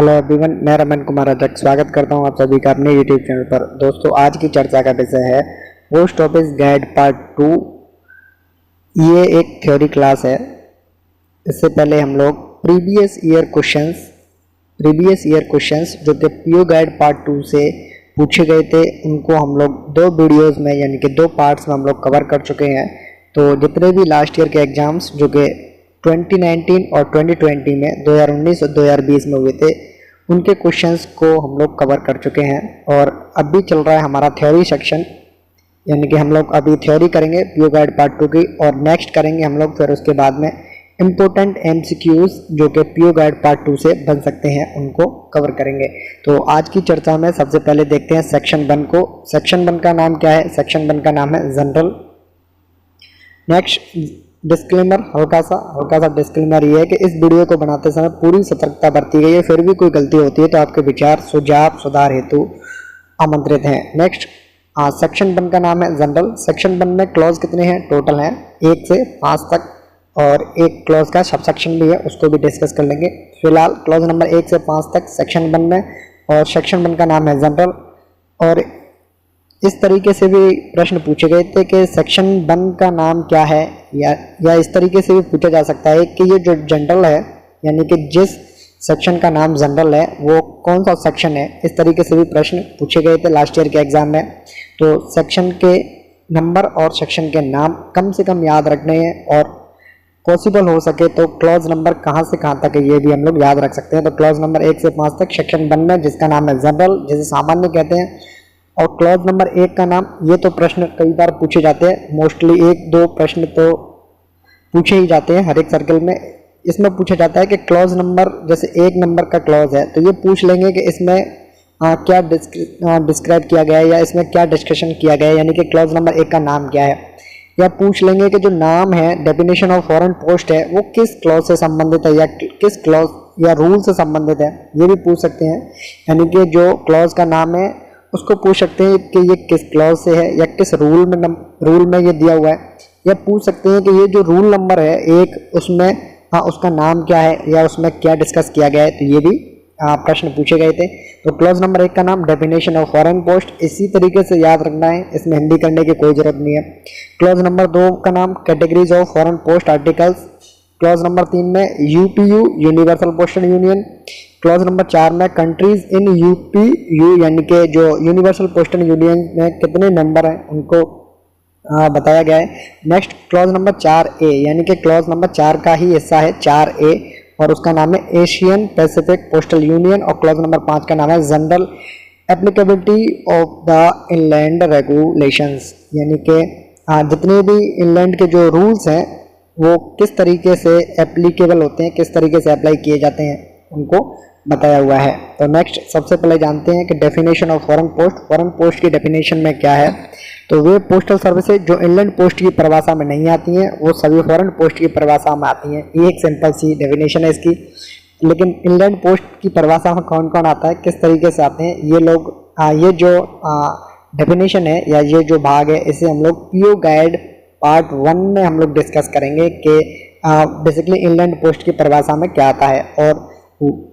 Hello everyone, मैं रमन कुमार अध्यक्ष स्वागत करता हूं आप सभी का अपने यूट्यूब चैनल पर। दोस्तों, आज की चर्चा का विषय है पोस्ट ऑफिस गाइड पार्ट 2। ये एक थ्योरी क्लास है। इससे पहले हम लोग प्रीवियस ईयर क्वेश्चंस जो कि पीओ गाइड पार्ट 2 से पूछे गए थे, उनको हम लोग दो वीडियोस में यानी कि दो पार्ट्स में हम लोग कवर कर चुके हैं। तो जितने भी लास्ट ईयर के एग्जाम्स जो कि 2019 और 2020 में 2019 और 2020 में हुए थे, उनके क्वेश्चंस को हम लोग कवर कर चुके हैं। और अभी चल रहा है हमारा थ्योरी सेक्शन, यानी कि हम लोग अभी थ्योरी करेंगे पीओ गाइड पार्ट 2 की, और नेक्स्ट करेंगे हम लोग फिर उसके बाद में इम्पोर्टेंट एमसीक्यूज जो कि पीओ गाइड पार्ट 2 से बन सकते हैं, उनको कवर करेंगे। तो आज की चर्चा में सबसे पहले देखते हैं सेक्शन 1 को। सेक्शन 1 का नाम क्या है? सेक्शन 1 का नाम है जनरल। नेक्स्ट डिस्क्लेमर, हल्का सा डिस्क्लेमर ये है कि इस वीडियो को बनाते समय पूरी सतर्कता बरती गई है। फिर भी कोई गलती होती है तो आपके विचार सुझाव सुधार हेतु आमंत्रित हैं। नेक्स्ट सेक्शन 1 का नाम है जनरल। सेक्शन 1 में क्लॉज कितने हैं? टोटल हैं 1 से 5 तक, और एक क्लॉज का सब सेक्शन भी है, उसको भी डिस्कस कर लेंगे। फिलहाल क्लॉज नंबर 1 से 5 तक सेक्शन 1 में, और सेक्शन 1 का नाम है जनरल। और इस तरीके से भी प्रश्न पूछे गए थे कि सेक्शन 1 का नाम क्या है, या इस तरीके से भी पूछा जा सकता है कि ये जो जनरल है, यानी कि जिस सेक्शन का नाम जनरल है वो कौन सा सेक्शन है। इस तरीके से भी प्रश्न पूछे गए थे लास्ट ईयर के एग्जाम में। तो सेक्शन के नंबर और सेक्शन के नाम कम से कम याद रखने हैं, और पॉसिबल हो सके तो क्लॉज नंबर कहाँ से कहाँ तक है ये भी हम लोग याद रख सकते हैं। तो क्लॉज नंबर 1 से 5 तक सेक्शन 1 में, जिसका नाम है जनरल, जिसे सामान्य कहते हैं। और क्लॉज नंबर 1 का नाम, ये तो प्रश्न कई बार पूछे जाते हैं, मोस्टली 1-2 प्रश्न तो पूछे ही जाते हैं हर एक सर्कल में। इसमें पूछा जाता है कि क्लॉज नंबर, जैसे 1 नंबर का क्लॉज है तो ये पूछ लेंगे कि इसमें क्या डिस्क्राइब किया गया है, या इसमें क्या डिस्कशन किया गया है, यानी कि क्लॉज नंबर 1 का नाम क्या है। या पूछ लेंगे कि जो नाम है डेफिनेशन ऑफ फॉरेन पोस्ट है वो किस क्लॉज से संबंधित है, या किस क्लॉज या रूल से संबंधित है, ये भी पूछ सकते हैं। यानी कि जो क्लॉज का नाम है उसको पूछ सकते हैं कि ये किस क्लॉज से है, या किस रूल में ये दिया हुआ है। या पूछ सकते हैं कि ये जो रूल नंबर है 1, उसमें उसका नाम क्या है, या उसमें क्या डिस्कस किया गया है। तो ये भी प्रश्न पूछे गए थे। तो क्लॉज नंबर 1 का नाम डेफिनेशन ऑफ फॉरेन पोस्ट, इसी तरीके से याद रखना है, इसमें हिंदी करने की कोई जरूरत नहीं है। क्लॉज नंबर 2 का नाम categories of foreign post articles. Clause number 3 में UPU universal postal union. Clause number 4 में कंट्रीज इन यूपीयू, यानी कि जो यूनिवर्सल पोस्टल यूनियन में कितने मेंबर हैं उनको बताया गया है। नेक्स्ट क्लॉज नंबर 4A, यानी कि क्लॉज नंबर 4 का ही हिस्सा है 4A, और उसका नाम है एशियन पैसिफिक पोस्टल यूनियन। और क्लॉज नंबर 5 का नाम है general applicability of the inland regulations, यानी कि जितने भी इनलैंड के जो रूल्स हैं वो किस तरीके से एप्लीकेबल होते हैं, किस तरीके से अप्लाई किए जाते हैं, उनको बताया हुआ है। तो नेक्स्ट सबसे पहले जानते हैं कि डेफिनेशन ऑफ फॉरेन पोस्ट की डेफिनेशन में क्या है। तो वे पोस्टल सर्विसेज जो इनलैंड पोस्ट की परिभाषा में नहीं आती हैं, वो सभी फॉरेन पोस्ट की परिभाषा में आती हैं। ये एक सिंपल सी डेफिनेशन है इसकी। लेकिन इनलैंड पोस्ट की परिभाषा में कौन कौन आता है, किस तरीके से आते हैं, ये लोग ये जो डेफिनेशन है या ये जो भाग है, इसे हम लोग पीओ गाइड पार्ट 1 में हम लोग डिस्कस करेंगे कि बेसिकली इनलैंड पोस्ट की परिभाषा में क्या आता है, और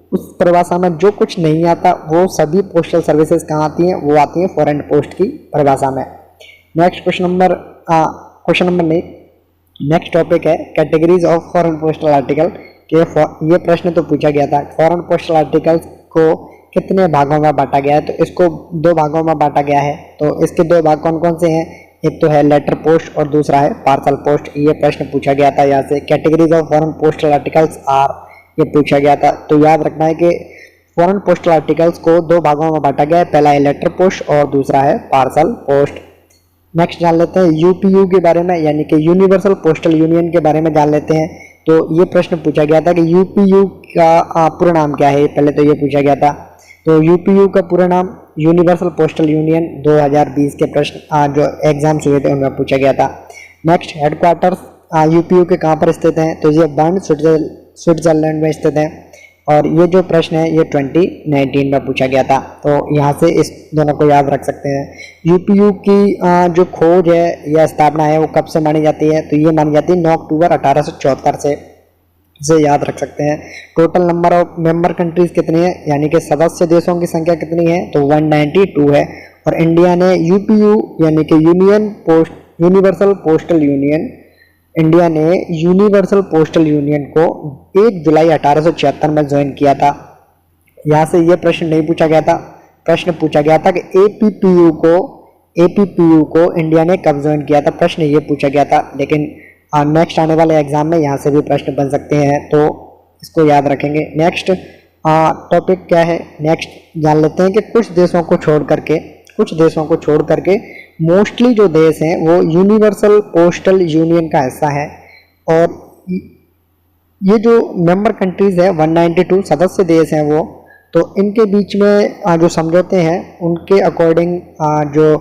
उस परिभाषा में जो कुछ नहीं आता वो सभी पोस्टल सर्विसेज कहाँ आती हैं, वो आती हैं फॉरेन पोस्ट की परिभाषा में। नेक्स्ट क्वेश्चन नंबर नहीं, नेक्स्ट टॉपिक है categories of foreign postal article. ये प्रश्न तो पूछा गया था, फॉरेन पोस्टल आर्टिकल्स को कितने भागों में बांटा गया है। तो इसको 2 भागों में बांटा गया है। तो इसके 2 भाग कौन कौन से हैं? एक तो है लेटर पोस्ट और दूसरा है पार्सल पोस्ट। ये प्रश्न पूछा गया था यहाँ से। Categories of foreign postal articles are, ये पूछा गया था। तो याद रखना है कि फॉरेन पोस्टल आर्टिकल्स को 2 भागों में बांटा गया है, पहला है लेटर पोस्ट और दूसरा है पार्सल पोस्ट। नेक्स्ट जान लेते हैं यूपीयू के बारे में, यानी कि यूनिवर्सल पोस्टल यूनियन के बारे में जान लेते हैं। तो ये प्रश्न पूछा गया था कि यूपीयू का पूरा नाम क्या है, पहले तो ये पूछा गया था। तो यूपीयू का पूरा नाम यूनिवर्सल पोस्टल यूनियन 2020 के प्रश्न जो एग्जाम्स हुए थे उनमें पूछा गया था। नेक्स्ट हेडक्वार्टर्स यूपीयू के कहाँ पर स्थित हैं? तो ये बर्न स्विट्जरलैंड में स्थित है। और ये जो प्रश्न है ये 2019 में पूछा गया था। तो यहाँ से इस दोनों को याद रख सकते हैं। यूपीयू की जो खोज है या स्थापना है वो कब से मानी जाती है? तो ये मानी जाती है 9 अक्टूबर 1874 से। से याद रख सकते हैं। Total number of member countries कितनी है, यानी कि सदस्य देशों की संख्या कितनी है, तो 192 है। और इंडिया ने यूपीयू यानी कि यूनिवर्सल पोस्टल यूनियन, इंडिया ने यूनिवर्सल पोस्टल यूनियन को 1 जुलाई 1876 में ज्वाइन किया था। यहाँ से ये प्रश्न नहीं पूछा गया था, प्रश्न पूछा गया था कि एपीपीयू को इंडिया ने कब ज्वाइन किया था, प्रश्न ये पूछा गया था। लेकिन नेक्स्ट आने वाले एग्जाम में यहाँ से भी प्रश्न बन सकते हैं, तो इसको याद रखेंगे। नेक्स्ट टॉपिक क्या है, नेक्स्ट जान लेते हैं कि कुछ देशों को छोड़ करके मोस्टली जो देश हैं वो यूनिवर्सल पोस्टल यूनियन का हिस्सा है। और ये जो मेंबर कंट्रीज है 192 सदस्य देश हैं वो, तो इनके बीच में जो समझौते हैं उनके अकॉर्डिंग जो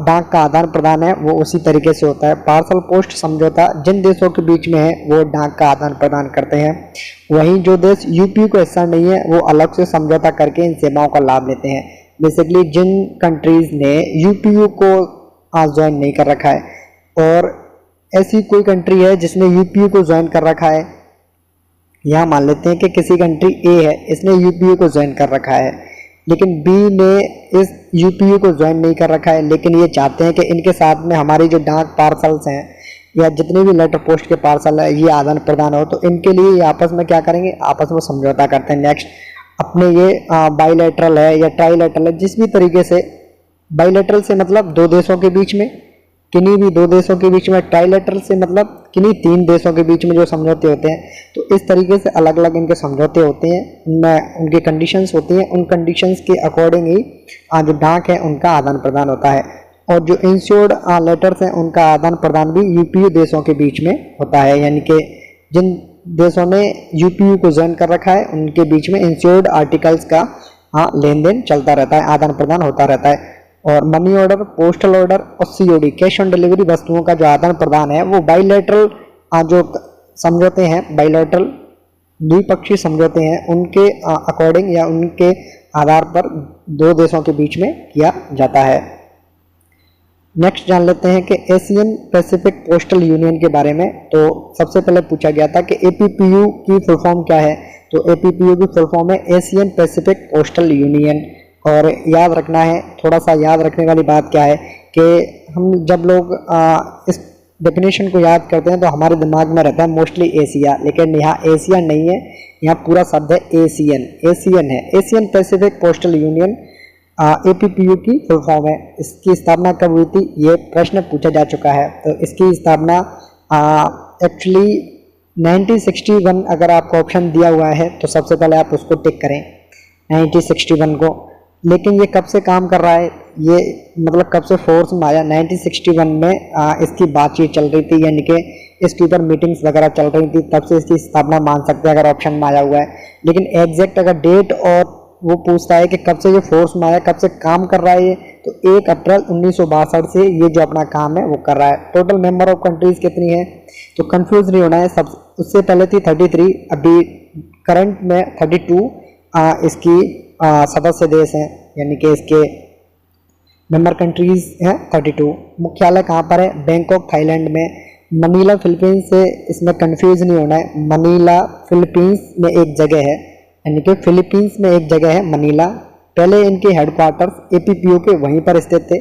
डाक का आदान प्रदान है वो उसी तरीके से होता है। पार्सल पोस्ट समझौता जिन देशों के बीच में है वो डाक का आदान प्रदान करते हैं, वहीं जो देश यूपीयू का हिस्सा नहीं है वो अलग से समझौता करके इन सेवाओं का लाभ लेते हैं। बेसिकली जिन कंट्रीज ने यूपीयू को ज्वाइन नहीं कर रखा है, और ऐसी कोई कंट्री है जिसने यूपीयू को ज्वाइन कर रखा है, यहाँ मान लेते हैं कि किसी कंट्री ए है, इसने यूपीयू को ज्वाइन कर रखा है, लेकिन बी ने इस यूपीयू को ज्वाइन नहीं कर रखा है, लेकिन ये चाहते हैं कि इनके साथ में हमारी जो डाक पार्सल्स हैं या जितने भी लेटर पोस्ट के पार्सल है ये आदान प्रदान हो, तो इनके लिए ये आपस में क्या करेंगे, आपस में समझौता करते हैं। नेक्स्ट अपने ये बाइलेटरल है या ट्राइलेटरल है, जिस भी तरीके से, बाइलेटरल से मतलब दो देशों के बीच में, किन्हीं भी दो देशों के बीच में, ट्राइलेटरल से मतलब किन्हीं 3 देशों के बीच में जो समझौते होते हैं, तो इस तरीके से अलग अलग इनके समझौते होते हैं, उनमें उनकी कंडीशंस होती हैं, उन कंडीशंस के अकॉर्डिंग ही जो डाक है उनका आदान प्रदान होता है। और जो इंश्योर्ड लेटर्स हैं उनका आदान प्रदान भी यूपीयू देशों के बीच में होता है, यानी कि जिन देशों ने यूपीयू को ज्वाइन कर रखा है उनके बीच में इंश्योर्ड आर्टिकल्स का लेन देन चलता रहता है, आदान प्रदान होता रहता है। और मनी ऑर्डर, पोस्टल ऑर्डर और सीओडी कैश ऑन डिलीवरी वस्तुओं का जो आदान प्रदान है वो बाइलेटरल जो समझौते हैं, बाइलेटरल द्विपक्षीय समझौते हैं, उनके अकॉर्डिंग या उनके आधार पर दो देशों के बीच में किया जाता है। नेक्स्ट जान लेते हैं कि एशियन पैसिफिक पोस्टल यूनियन के बारे में। तो सबसे पहले पूछा गया था कि एपीपीयू की फुल फॉर्म क्या है, तो एपीपीयू की फुल फॉर्म है एशियन पैसिफिक पोस्टल यूनियन। और याद रखना है, थोड़ा सा याद रखने वाली बात क्या है कि हम जब लोग इस डेफिनेशन को याद करते हैं तो हमारे दिमाग में रहता है मोस्टली एशिया, लेकिन यहाँ एशिया नहीं है, यहाँ पूरा शब्द है एशियन है। एशियन पैसिफिक पोस्टल यूनियन एपीपीयू की फुल फॉर्म है। इसकी स्थापना कब हुई थी, ये प्रश्न पूछा जा चुका है। तो इसकी स्थापना एक्चुअली 1961, अगर आपको ऑप्शन दिया हुआ है तो सबसे पहले आप उसको टिक करें 1961 को। लेकिन ये कब से काम कर रहा है, ये मतलब कब से फोर्स में आया, 1961 में इसकी बातचीत चल रही थी, यानी कि इसके ऊपर मीटिंग्स वगैरह चल रही थी, तब से इसकी स्थापना मान सकते हैं अगर ऑप्शन में आया हुआ है। लेकिन एग्जैक्ट अगर डेट और वो पूछता है कि कब से ये फोर्स में आया, कब से काम कर रहा है ये, तो 1 अप्रैल 1962 से ये जो अपना काम है वो कर रहा है। टोटल मेंबर ऑफ कंट्रीज कितनी है, तो कंफ्यूज नहीं होना है, सब उससे पहले थी 33, अभी करंट में 32 इसकी सदस्य देश हैं, यानी कि इसके मेंबर कंट्रीज हैं 32। मुख्यालय कहाँ पर है, बैंकॉक थाईलैंड में। मनीला फिलीपींस से इसमें कंफ्यूज नहीं होना है, मनीला फिलीपींस में एक जगह है, यानी कि फिलीपींस में एक जगह है मनीला। पहले इनके हेडक्वार्टर्स एपीपीयू के वहीं पर स्थित थे।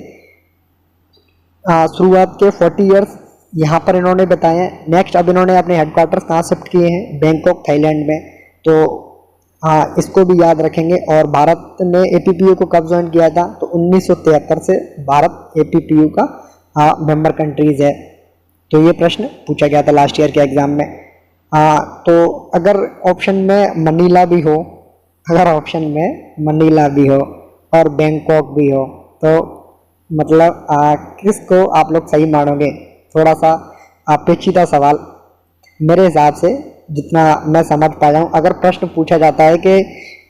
शुरुआत के 40 ईयर्स यहाँ पर इन्होंने बताए हैं। नेक्स्ट अब इन्होंने अपने हेडक्वार्टर्स कहाँ शिफ्ट किए हैं, बैंकॉक थाईलैंड में। तो इसको भी याद रखेंगे। और भारत ने एपीपीयू को कब ज्वाइन किया था, तो 1973 से भारत एपीपीयू का मेंबर कंट्रीज है। तो ये प्रश्न पूछा गया था लास्ट ईयर के एग्जाम में। तो अगर ऑप्शन में मनीला भी हो, और बैंकॉक भी हो, तो मतलब किसको आप लोग सही मानोगे, थोड़ा सा पेचीदा सवाल मेरे हिसाब से जितना मैं समझ पाया हूँ। अगर प्रश्न पूछा जाता है कि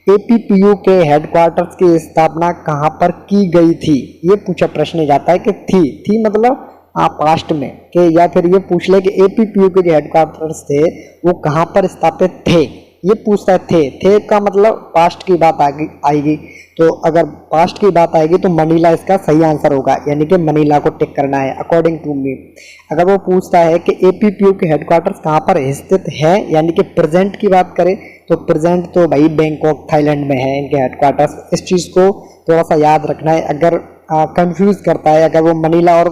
एपीपीयू के हेडक्वार्टर्स की स्थापना कहाँ पर की गई थी, ये पूछा प्रश्न जाता है कि थी मतलब पास्ट में, कि या फिर ये पूछ ले कि एपीपीयू के जो हेडक्वार्टर्स थे वो कहाँ पर स्थापित थे, ये पूछता है थे का मतलब पास्ट की बात आएगी। तो अगर पास्ट की बात आएगी तो मनीला इसका सही आंसर होगा, यानी कि मनीला को टिक करना है अकॉर्डिंग टू मी। अगर वो पूछता है कि एपीपीयू के हेडक्वार्टर्स कहाँ पर स्थित है, यानी कि प्रेजेंट की बात करें तो प्रेजेंट तो भाई बैंकॉक थाईलैंड में है इनके हेडक्वार्टर्स। इस चीज़ को थोड़ा सा याद रखना है। अगर कंफ्यूज करता है, अगर वो मनीला और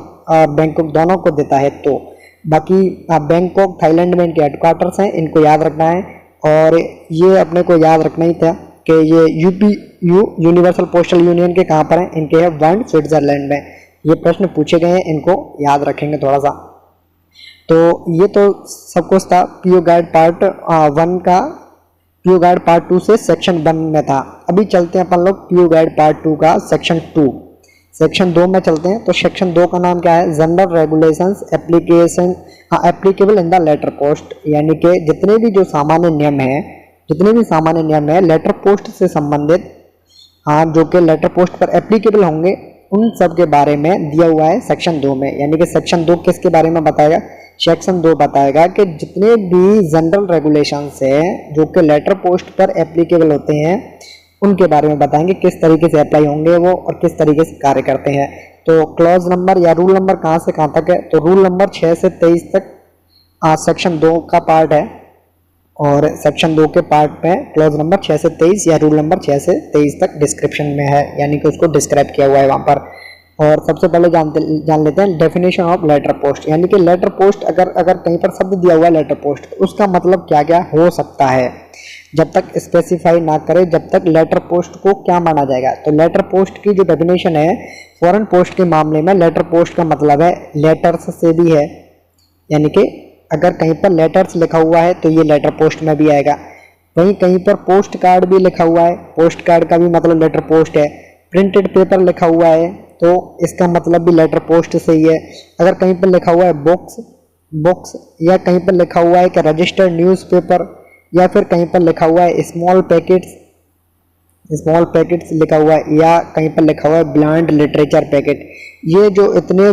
बैंकॉक दोनों को देता है तो। बाकी बैंकॉक थाईलैंड में इनके हेडक्वार्टर्स हैं, इनको याद रखना है। और ये अपने को याद रखना ही था कि ये यूपीयू यूनिवर्सल पोस्टल यूनियन के कहाँ पर हैं, इनके हैं बर्न स्विट्जरलैंड में। ये प्रश्न पूछे गए हैं, इनको याद रखेंगे थोड़ा सा। तो ये तो सब कुछ था पीओ गाइड पार्ट 1 का। पीओ गाइड पार्ट 2 से सेक्शन 1 में था। अभी चलते हैं अपन लोग पीओ गाइड पार्ट 2 का सेक्शन 2। सेक्शन 2 में चलते हैं। तो सेक्शन 2 का नाम क्या है, general regulations application applicable in the letter post, यानी कि जितने भी सामान्य नियम है लेटर पोस्ट से संबंधित, जो कि लेटर पोस्ट पर एप्लीकेबल होंगे, उन सब के बारे में दिया हुआ है सेक्शन 2 में। यानी कि सेक्शन 2 किसके बारे में बताएगा, सेक्शन 2 बताएगा कि जितने भी जनरल रेगुलेशंस है जो कि लेटर पोस्ट पर एप्लीकेबल होते हैं उनके बारे में बताएंगे, किस तरीके से अप्लाई होंगे वो और किस तरीके से कार्य करते हैं। तो क्लॉज नंबर या रूल नंबर कहाँ से कहाँ तक है, तो रूल नंबर 6 से 23 तक सेक्शन 2 का पार्ट है। और सेक्शन 2 के पार्ट में क्लॉज नंबर 6 से 23 या रूल नंबर 6 से 23 तक डिस्क्रिप्शन में है, यानी कि उसको डिस्क्राइब किया हुआ है वहाँ पर। और सबसे पहले जान लेते हैं डेफिनेशन ऑफ लेटर पोस्ट, यानी कि लेटर पोस्ट अगर कहीं पर शब्द दिया हुआ है लेटर पोस्ट, उसका मतलब क्या क्या हो सकता है। जब तक स्पेसिफाई ना करे जब तक लेटर पोस्ट को क्या माना जाएगा। तो लेटर पोस्ट की जो डेफिनेशन है, फॉरेन पोस्ट के मामले में लेटर पोस्ट का मतलब है लेटर्स से भी है, यानी कि अगर कहीं पर लेटर्स लिखा हुआ है तो ये लेटर पोस्ट में भी आएगा। वहीं कहीं पर पोस्ट कार्ड भी लिखा हुआ है, पोस्ट कार्ड का भी मतलब लेटर पोस्ट है। प्रिंटेड पेपर लिखा हुआ है तो इसका मतलब भी लेटर पोस्ट से ही है। अगर कहीं पर लिखा हुआ है बॉक्स या कहीं पर लिखा हुआ है कि रजिस्टर्ड न्यूज़पेपर, या फिर कहीं पर लिखा हुआ है स्मॉल पैकेट्स लिखा हुआ है, या कहीं पर लिखा हुआ है ब्लाइंड लिटरेचर पैकेट, ये जो इतने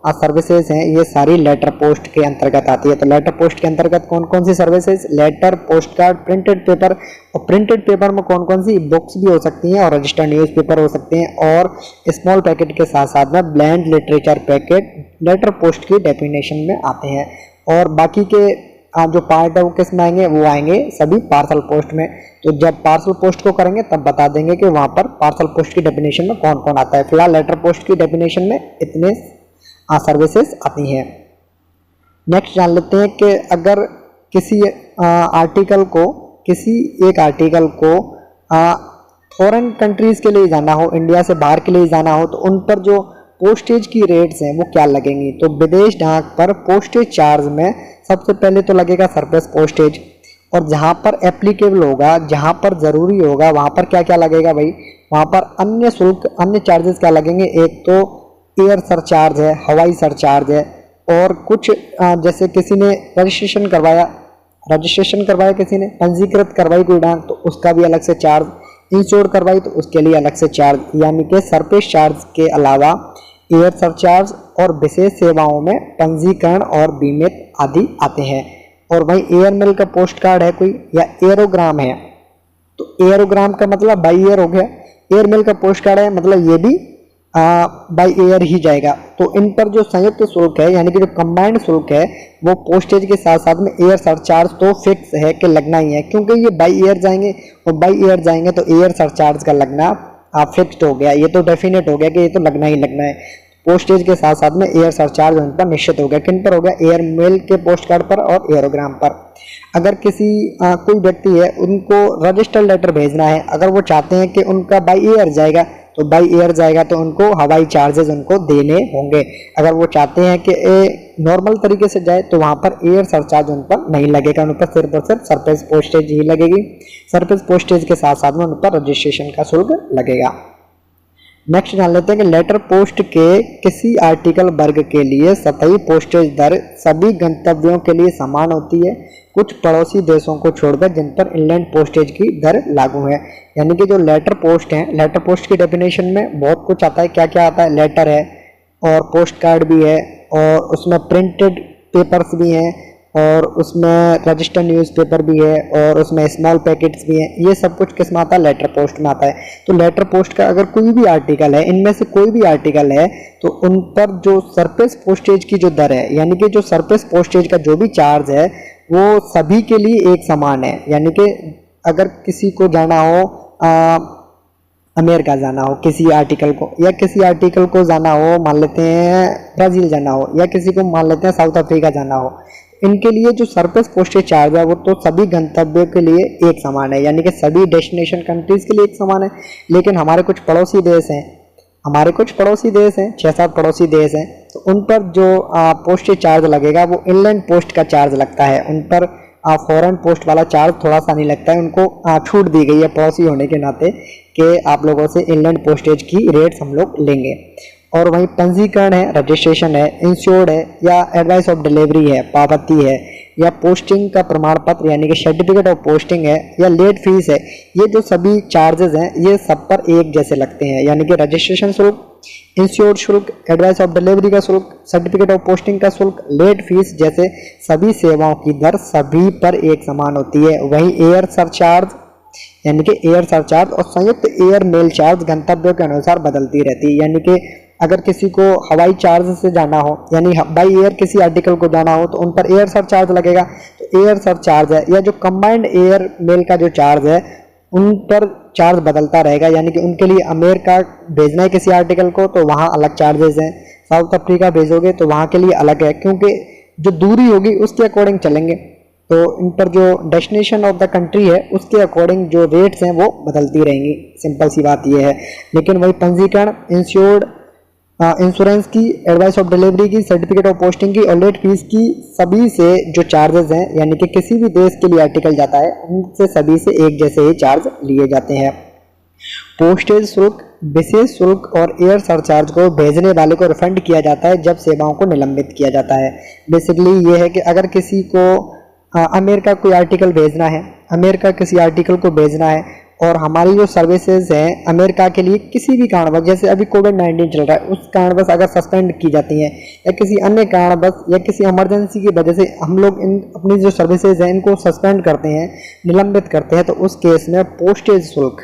सर्विसेज हैं ये सारी लेटर पोस्ट के अंतर्गत आती है। तो लेटर पोस्ट के अंतर्गत कौन कौन सी services, letter, post card, printed paper. और प्रिंटेड पेपर में कौन कौन सी, बुक्स भी हो सकती हैं और रजिस्टर्ड न्यूज़पेपर हो सकते हैं, और स्मॉल पैकेट के साथ साथ में blind literature packet letter post की डेफिनेशन में आते हैं। और बाकी के जो पार्ट है वो किस में आएंगे, वो आएंगे सभी पार्सल पोस्ट में। तो जब पार्सल पोस्ट को करेंगे तब बता देंगे कि वहाँ पर पार्सल पोस्ट की डेफिनेशन में कौन कौन आता है। फिलहाल लेटर पोस्ट की डेफिनेशन में इतने सर्विसेज आती हैं। नेक्स्ट जान लेते हैं कि अगर किसी आर्टिकल को फॉरेन कंट्रीज़ के लिए जाना हो, इंडिया से बाहर के लिए जाना हो, तो उन पर जो पोस्टेज की रेट्स हैं वो क्या लगेंगी। तो विदेश डाक पर पोस्टेज चार्ज में सबसे पहले तो लगेगा सरफेस पोस्टेज, और जहाँ पर एप्लीकेबल होगा, जहाँ पर ज़रूरी होगा, वहाँ पर क्या क्या लगेगा भाई, वहाँ पर अन्य शुल्क, अन्य चार्जेस क्या लगेंगे। एक तो एयर सरचार्ज है, हवाई सरचार्ज है, और कुछ जैसे किसी ने रजिस्ट्रेशन करवाया किसी ने पंजीकृत करवाई कोई डाक, तो उसका भी अलग से चार्ज, इंश्योर करवाई तो उसके लिए अलग से चार्ज, यानी कि सरफेस चार्ज के अलावा एयर सरचार्ज और विशेष सेवाओं में पंजीकरण और बीमित आदि आते हैं। और वहीं एयरमेल का पोस्ट कार्ड है कोई, या एरोग्राम है, तो एरोग्राम का मतलब बाई एयर हो गया, एयरमेल का पोस्ट कार्ड है मतलब ये भी बाई एयर ही जाएगा। तो इन पर जो संयुक्त शुल्क है, यानी कि जो कंबाइंड शुल्क है, वो पोस्टेज के साथ साथ में एयर सरचार्ज तो फिक्स है कि लगना ही है, क्योंकि ये बाई एयर जाएंगे, और बाई एयर जाएंगे तो एयर सरचार्ज का लगना फिक्स्ड हो गया, ये तो डेफिनेट हो गया कि ये तो लगना ही लगना है। पोस्टेज के साथ साथ में एयर सरचार्ज उन पर निश्चित हो गया। किन पर हो गया, एयर मेल के पोस्ट कार्ड पर और एरोग्राम पर। अगर किसी कोई व्यक्ति है, उनको रजिस्टर्ड लेटर भेजना है, अगर वो चाहते हैं कि उनका बाई एयर जाएगा, तो बाई एयर जाएगा तो उनको हवाई चार्जेस उनको देने होंगे। अगर वो चाहते हैं कि नॉर्मल तरीके से जाए तो वहाँ पर एयर सरचार्ज उन पर नहीं लगेगा, उन पर सिर्फ और सिर्फ सरफेस पोस्टेज ही लगेगी। सरफेस पोस्टेज के साथ साथ में उन पर रजिस्ट्रेशन का शुल्क लगेगा। नेक्स्ट जान लेते हैं कि लेटर पोस्ट के किसी आर्टिकल वर्ग के लिए सतही पोस्टेज दर सभी गंतव्यों के लिए समान होती है, कुछ पड़ोसी देशों को छोड़कर जिन पर इनलैंड पोस्टेज की दर लागू है। यानी कि जो लेटर पोस्ट हैं, लेटर पोस्ट की डेफिनेशन में बहुत कुछ आता है। क्या क्या आता है, लेटर है और पोस्ट कार्ड भी है, और उसमें प्रिंटेड पेपर्स भी हैं, और उसमें रजिस्टर्ड न्यूज़पेपर भी है और उसमें स्मॉल पैकेट्स भी हैं। ये सब कुछ किस में आता है? लेटर पोस्ट में आता है। तो लेटर पोस्ट का अगर कोई भी आर्टिकल है, इनमें से कोई भी आर्टिकल है, तो उन पर जो सरफेस पोस्टेज की जो दर है, यानी कि जो सरफेस पोस्टेज का जो भी चार्ज है वो सभी के लिए एक समान है। यानी कि अगर किसी को जाना हो अमेरिका जाना हो किसी आर्टिकल को, या किसी आर्टिकल को जाना हो मान लेते हैं ब्राज़ील जाना हो, या किसी को मान लेते हैं साउथ अफ्रीका जाना हो, इनके लिए जो सरफेस पोस्टेज चार्ज है वो तो सभी गंतव्यों के लिए एक समान है, यानी कि सभी डेस्टिनेशन कंट्रीज के लिए एक समान है। लेकिन हमारे कुछ पड़ोसी देश हैं, 6-7 पड़ोसी देश हैं, तो उन पर जो पोस्टेज चार्ज लगेगा वो इनलैंड पोस्ट का चार्ज लगता है। उन पर फॉरेन पोस्ट वाला चार्ज थोड़ा सा नहीं लगता है। उनको छूट दी गई है पड़ोसी होने के नाते कि आप लोगों से इनलैंड पोस्टेज की रेट्स हम लोग लेंगे। और वहीं पंजीकरण है, रजिस्ट्रेशन है, इंश्योर्ड है, या एडवाइस ऑफ डिलीवरी है, पावती है, या पोस्टिंग का प्रमाण पत्र यानी कि सर्टिफिकेट ऑफ पोस्टिंग है, या लेट फीस है, ये जो सभी चार्जेस हैं ये सब पर एक जैसे लगते हैं। यानी कि रजिस्ट्रेशन शुल्क, इंश्योर्ड शुल्क, एडवाइस ऑफ डिलीवरी का शुल्क, सर्टिफिकेट ऑफ पोस्टिंग का शुल्क, लेट फीस जैसे सभी सेवाओं की दर सभी पर एक समान होती है। वहीं एयर सरचार्ज यानी कि एयर सरचार्ज और संयुक्त एयर मेल चार्ज गंतव्यों के अनुसार बदलती रहती है। यानी कि अगर किसी को हवाई चार्ज से जाना हो, यानी बाई एयर किसी आर्टिकल को जाना हो, तो उन पर एयर सरचार्ज लगेगा। तो एयर सरचार्ज है, या जो कंबाइंड एयर मेल का जो चार्ज है उन पर चार्ज बदलता रहेगा। यानी कि उनके लिए अमेरिका भेजना है किसी आर्टिकल को तो वहाँ अलग चार्जेस हैं, साउथ अफ्रीका भेजोगे तो वहाँ के लिए अलग है, क्योंकि जो दूरी होगी उसके अकॉर्डिंग चलेंगे। तो इन पर जो डेस्टिनेशन ऑफ द कंट्री है उसके अकॉर्डिंग जो रेट्स हैं वो बदलती रहेंगी। सिंपल सी बात ये है। लेकिन वही पंजीकरण, इंश्योर्ड, इंश्योरेंस की, एडवाइस ऑफ डिलीवरी की, सर्टिफिकेट ऑफ पोस्टिंग की और लेट फीस की सभी से जो चार्जेस हैं, यानी कि किसी भी देश के लिए आर्टिकल जाता है उनसे सभी से एक जैसे ही चार्ज लिए जाते हैं। पोस्टेज शुल्क, विशेष शुल्क और एयर सरचार्ज को भेजने वाले को रिफंड किया जाता है जब सेवाओं को निलंबित किया जाता है। बेसिकली ये है कि अगर किसी को अमेरिका कोई आर्टिकल भेजना है, अमेरिका किसी आर्टिकल को भेजना है और हमारी जो सर्विसेज हैं अमेरिका के लिए किसी भी कारणवश, जैसे अभी कोविड-19 चल रहा है, उस कारणवश अगर सस्पेंड की जाती हैं या किसी अन्य कारणवश या किसी इमरजेंसी की वजह से हम लोग इन अपनी जो सर्विसेज हैं इनको सस्पेंड करते हैं, निलंबित करते हैं, तो उस केस में पोस्टेज शुल्क,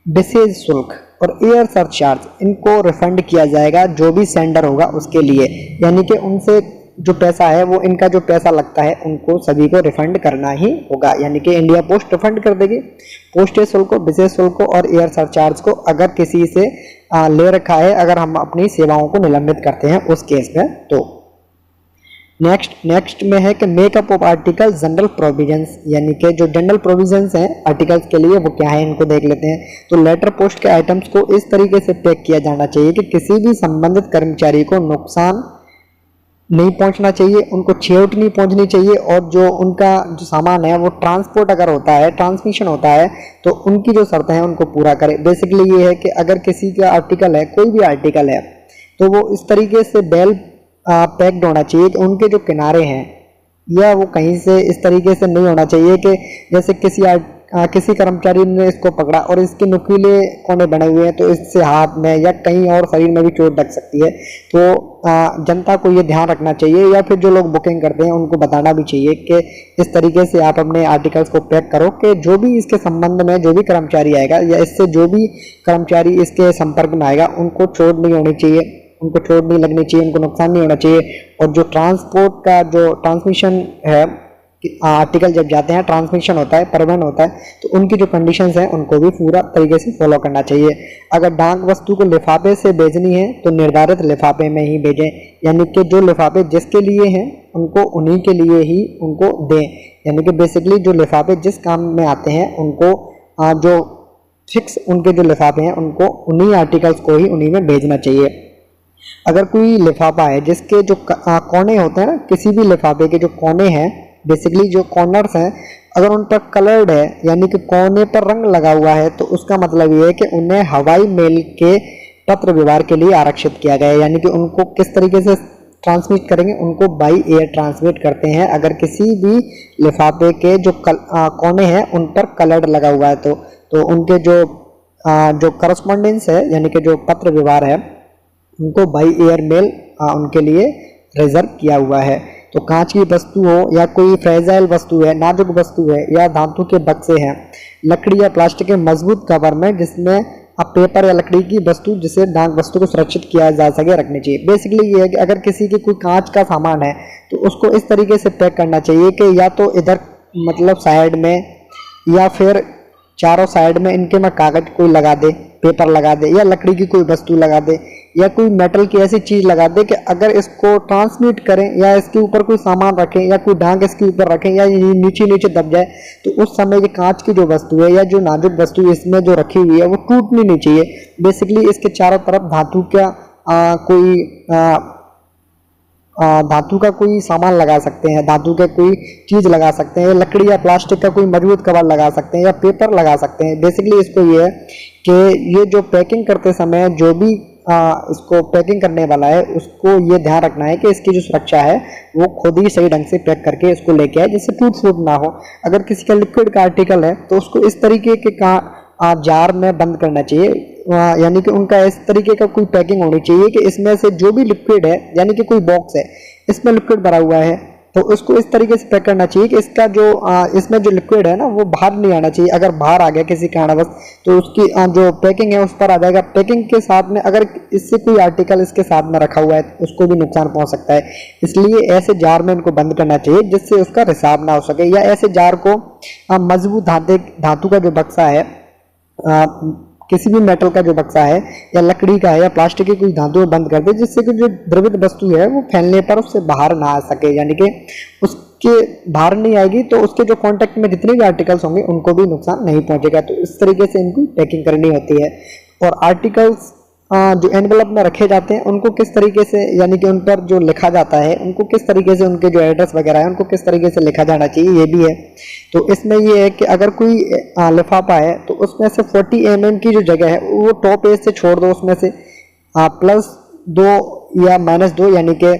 विशेष शुल्क और एयर सरचार्ज इनको रिफंड किया जाएगा जो भी सेंडर होगा उसके लिए। यानी कि उनसे जो पैसा है वो इनका जो पैसा लगता है उनको सभी को रिफंड करना ही होगा। यानी कि इंडिया पोस्ट रिफंड कर देगी पोस्टेज शुल्क को, विशेष शुल्क को और एयर सरचार्ज को अगर किसी से ले रखा है, अगर हम अपनी सेवाओं को निलंबित करते हैं उस केस में। तो नेक्स्ट में है कि makeup of article general provisions, यानी कि जो जनरल प्रोविजंस हैं आर्टिकल्स के लिए वो क्या है इनको देख लेते हैं। तो लेटर पोस्ट के आइटम्स को इस तरीके से पैक किया जाना चाहिए कि किसी भी संबंधित कर्मचारी को नुकसान नहीं पहुंचना चाहिए, उनको चोट नहीं पहुंचनी चाहिए, और जो उनका जो सामान है वो ट्रांसपोर्ट अगर होता है, ट्रांसमिशन होता है, तो उनकी जो शर्तें हैं उनको पूरा करें। बेसिकली ये है कि अगर किसी का आर्टिकल है, कोई भी आर्टिकल है, तो वो इस तरीके से बेल पैक्ड होना चाहिए कि उनके जो किनारे हैं या वो कहीं से इस तरीके से नहीं होना चाहिए कि जैसे किसी कर्मचारी ने इसको पकड़ा और इसके नुकीले कोने बने हुए हैं तो इससे हाथ में या कहीं और शरीर में भी चोट लग सकती है। तो जनता को ये ध्यान रखना चाहिए, या फिर जो लोग बुकिंग करते हैं उनको बताना भी चाहिए कि इस तरीके से आप अपने आर्टिकल्स को पैक करो कि जो भी इसके संबंध में जो भी कर्मचारी आएगा या इससे जो भी कर्मचारी इसके संपर्क में आएगा उनको चोट नहीं होनी चाहिए, उनको चोट नहीं लगनी चाहिए, उनको नुकसान नहीं होना चाहिए। और जो ट्रांसपोर्ट का जो ट्रांसमिशन है, आर्टिकल जब जाते हैं ट्रांसमिशन होता है, परिवहन होता है, तो उनकी जो कंडीशंस हैं उनको भी पूरा तरीके से फॉलो करना चाहिए। अगर डाक वस्तु को लिफाफे से भेजनी है तो निर्धारित लिफाफे में ही भेजें, यानी कि जो लिफाफे जिसके लिए हैं उनको उन्हीं के लिए ही उनको दें। यानी कि बेसिकली जो लिफाफे जिस काम में आते हैं उनको जो फिक्स उनके जो लिफाफे हैं उनको उन्हीं आर्टिकल्स को ही उन्हीं में भेजना चाहिए। अगर कोई लिफाफा है जिसके जो कोने होते हैं ना, किसी भी लिफाफे के जो कोने हैं, बेसिकली जो कॉर्नर्स हैं, अगर उन पर कलर्ड है यानी कि कोने पर रंग लगा हुआ है तो उसका मतलब ये है कि उन्हें हवाई मेल के पत्र व्यवहार के लिए आरक्षित किया गया है। यानी कि उनको किस तरीके से ट्रांसमिट करेंगे, उनको बाई एयर ट्रांसमिट करते हैं। अगर किसी भी लिफाफे के जो कोने हैं उन पर कलर्ड लगा हुआ है तो उनके जो करस्पॉन्डेंस है यानी कि जो पत्र व्यवहार है उनको बाई एयर मेल उनके लिए रिजर्व किया हुआ है। तो कांच की वस्तु हो या कोई फ्रेजाइल वस्तु है, नाजुक वस्तु है, या धातु के बक्से हैं, लकड़ी या प्लास्टिक के मजबूत कवर में जिसमें अब पेपर या लकड़ी की वस्तु जिसे डाक वस्तु को सुरक्षित किया जा सके रखनी चाहिए। बेसिकली ये है कि अगर किसी की कोई कांच का सामान है तो उसको इस तरीके से पैक करना चाहिए कि या तो इधर मतलब साइड में या फिर चारों साइड में इनके में कागज कोई लगा दे, पेपर लगा दे, या लकड़ी की कोई वस्तु लगा दे, या कोई मेटल की ऐसी चीज लगा दे कि अगर इसको ट्रांसमिट करें या इसके ऊपर कोई सामान रखें या कोई डांग इसके ऊपर रखें या ये नीचे नीचे दब जाए तो उस समय ये कांच की जो वस्तु है या जो नाजुक वस्तु इसमें जो रखी हुई है वो टूटनी नहीं चाहिए। बेसिकली इसके चारों तरफ धातु का कोई सामान लगा सकते हैं, धातु का कोई चीज लगा सकते हैं, लकड़ी या प्लास्टिक का कोई मजबूत कवर लगा सकते हैं या पेपर लगा सकते हैं। बेसिकली इसको ये है कि ये जो पैकिंग करते समय जो भी इसको पैकिंग करने वाला है उसको ये ध्यान रखना है कि इसकी जो सुरक्षा है वो खुद ही सही ढंग से पैक करके इसको लेके आए जिससे टूट फूट ना हो। अगर किसी का लिक्विड का आर्टिकल है तो उसको इस तरीके के जार में बंद करना चाहिए, यानी कि उनका इस तरीके का कोई पैकिंग होनी चाहिए कि इसमें से जो भी लिक्विड है, यानी कि कोई बॉक्स है इसमें लिक्विड भरा हुआ है तो उसको इस तरीके से पैक करना चाहिए कि इसका जो इसमें जो लिक्विड है ना वो बाहर नहीं आना चाहिए। अगर बाहर आ गया किसी कारणवश तो उसकी जो पैकिंग है उस पर आ जाएगा। पैकिंग के साथ में अगर इससे कोई आर्टिकल इसके साथ में रखा हुआ है तो उसको भी नुकसान पहुंच सकता है। इसलिए ऐसे जार में इनको बंद करना चाहिए जिससे उसका रिसाव ना हो सके, या ऐसे जार को मजबूत धातु का जो बक्सा है, किसी भी मेटल का जो बक्सा है या लकड़ी का है या प्लास्टिक की कोई धातु में बंद कर दे जिससे कि जो द्रवित वस्तु है वो फैलने पर उससे बाहर ना आ सके, यानी कि उसके बाहर नहीं आएगी तो उसके जो कांटेक्ट में जितने भी आर्टिकल्स होंगे उनको भी नुकसान नहीं पहुंचेगा। तो इस तरीके से इनको पैकिंग करनी होती है। और आर्टिकल्स जो एनवेलप में रखे जाते हैं उनको किस तरीके से, यानी कि उन पर जो लिखा जाता है उनको किस तरीके से, उनके जो एड्रेस वगैरह है उनको किस तरीके से लिखा जाना चाहिए ये भी है। तो इसमें ये है कि अगर कोई लिफाफा है तो उसमें से 40 mm की जो जगह है वो टॉप एज से छोड़ दो, उसमें से +2 या -2, यानी कि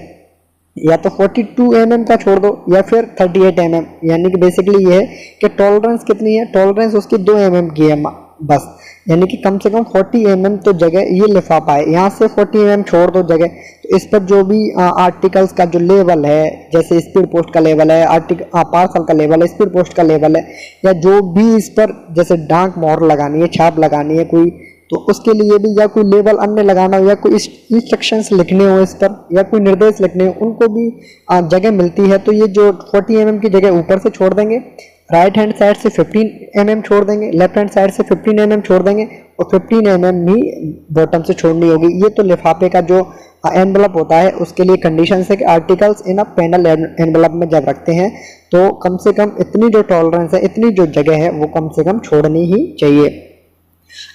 या तो 42 mm का छोड़ दो या फिर 38 mm, यानी कि बेसिकली ये है कि टॉलरेंस कितनी है, टॉलरेंस उसकी 2 mm की है बस, यानी कि कम से कम 40 mm तो जगह ये लिफाफा है, यहाँ से 40 mm छोड़ दो जगह। तो इस पर जो भी आर्टिकल्स का जो लेवल है, जैसे स्पीड पोस्ट का लेवल है, पार्सल का लेवल है, स्पीड पोस्ट का लेवल है, या जो भी इस पर जैसे डाक मोहर लगानी है, छाप लगानी है कोई, तो उसके लिए भी या कोई लेबल अन्य लगाना हो या कोई इंस्ट्रक्शंस लिखने हो इस पर या कोई निर्देश लिखने हो उनको भी जगह मिलती है। तो ये जो 40 mm की जगह ऊपर से छोड़ देंगे, राइट हैंड साइड से 15 mm छोड़ देंगे, लेफ्ट हैंड साइड से 15 mm छोड़ देंगे और 15 mm ही बॉटम से छोड़नी होगी। ये तो लिफाफे का जो एनवेलप होता है उसके लिए कंडीशन है कि articles in a panel envelope में जब रखते हैं तो कम से कम इतनी जो टॉलरेंस है, इतनी जो जगह है वो कम से कम छोड़नी ही चाहिए।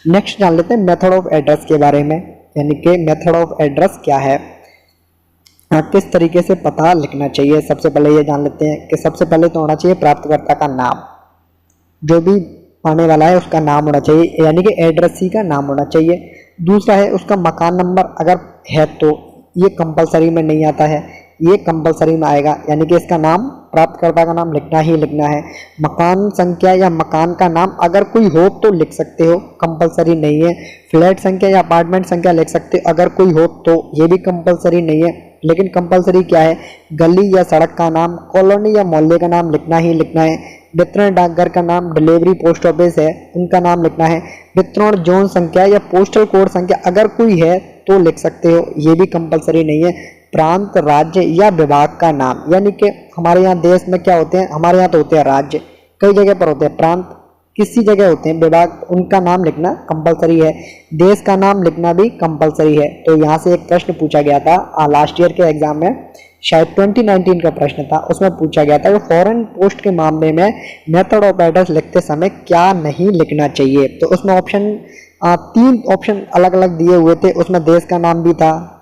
नेक्स्ट जान लेते हैं मेथड ऑफ एड्रेस के बारे में, यानी कि मेथड ऑफ एड्रेस क्या है, किस तरीके से पता लिखना चाहिए। सबसे पहले ये जान लेते हैं कि सबसे पहले तो होना चाहिए प्राप्तकर्ता का नाम, जो भी पाने वाला है उसका नाम होना चाहिए, यानी कि एड्रेसी का नाम होना चाहिए। दूसरा है उसका मकान नंबर, अगर है तो ये कंपलसरी में नहीं आता है, ये कंपलसरी में आएगा, यानी कि इसका नाम, प्राप्तकर्ता का नाम लिखना ही लिखना है। मकान संख्या या मकान का नाम अगर कोई हो तो लिख सकते हो, कंपलसरी नहीं है। फ्लैट संख्या या अपार्टमेंट संख्या लिख सकते हो अगर कोई हो तो, ये भी कंपलसरी नहीं है। लेकिन कंपलसरी क्या है, गली या सड़क का नाम, कॉलोनी या मोहल्ले का नाम लिखना ही लिखना है। वितरण डाकघर का नाम, डिलीवरी पोस्ट ऑफिस है उनका नाम लिखना है। वितरण जोन संख्या या पोस्टल कोड संख्या अगर कोई है तो लिख सकते हो, ये भी कंपलसरी नहीं है। प्रांत, राज्य या विभाग का नाम, यानी कि हमारे यहाँ देश में क्या होते हैं, हमारे यहाँ तो होते हैं राज्य, कई जगह पर होते हैं प्रांत, किसी जगह होते हैं विभाग, उनका नाम लिखना कंपलसरी है। देश का नाम लिखना भी कंपलसरी है। तो यहाँ से एक प्रश्न पूछा गया था लास्ट ईयर के एग्जाम में, शायद 2019 का प्रश्न था, उसमें पूछा गया था कि फॉरेन पोस्ट के मामले में मेथड ऑफ एड्रेस लिखते समय क्या नहीं लिखना चाहिए। तो उसमें ऑप्शन 3 ऑप्शन अलग अलग दिए हुए थे, उसमें देश का नाम भी था,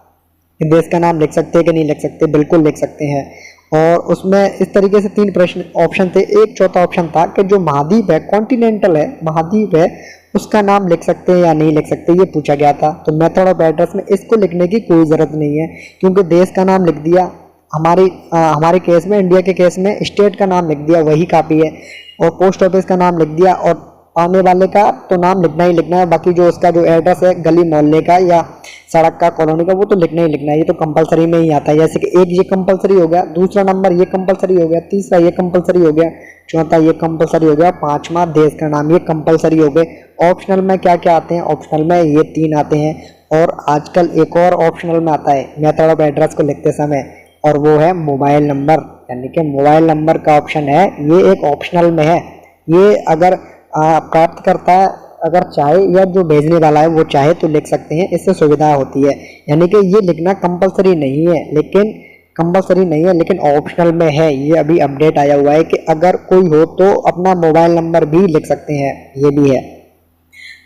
देश का नाम लिख सकते हैं कि नहीं लिख सकते, बिल्कुल लिख सकते हैं। और उसमें इस तरीके से 3 प्रश्न ऑप्शन थे। एक चौथा ऑप्शन था कि जो महाद्वीप है, कॉन्टिनेंटल है, महाद्वीप है, उसका नाम लिख सकते हैं या नहीं लिख सकते, ये पूछा गया था। तो मेथड ऑफ एड्रेस में इसको लिखने की कोई ज़रूरत नहीं है, क्योंकि देश का नाम लिख दिया, हमारे केस में, इंडिया के केस में स्टेट का नाम लिख दिया, वही काफ़ी है। और पोस्ट ऑफिस का नाम लिख दिया और आने वाले का तो नाम लिखना ही लिखना है, बाकी जो उसका जो एड्रेस है गली मोहल्ले का या सड़क का कॉलोनी का वो तो लिखना ही लिखना है, ये तो कंपलसरी में ही आता है। जैसे कि एक ये कंपलसरी हो गया, दूसरा नंबर ये कंपलसरी हो गया, तीसरा ये कंपलसरी हो गया, चौथा ये कंपलसरी हो गया, पांचवा देश का नाम, ये कंपलसरी हो गए। ऑप्शनल में क्या क्या आते हैं, ऑप्शनल में ये 3 आते हैं, और आजकल एक और ऑप्शनल में आता है मेथड ऑफ एड्रेस को लिखते समय, और वो है मोबाइल नंबर, यानी कि मोबाइल नंबर का ऑप्शन है, ये एक ऑप्शनल में है। ये अगर प्राप्त करता है अगर चाहे या जो भेजने वाला है वो चाहे तो लिख सकते हैं, इससे सुविधा होती है। यानी कि ये लिखना कंपलसरी नहीं है, लेकिन ऑप्शनल में है। ये अभी अपडेट आया हुआ है कि अगर कोई हो तो अपना मोबाइल नंबर भी लिख सकते हैं, ये भी है।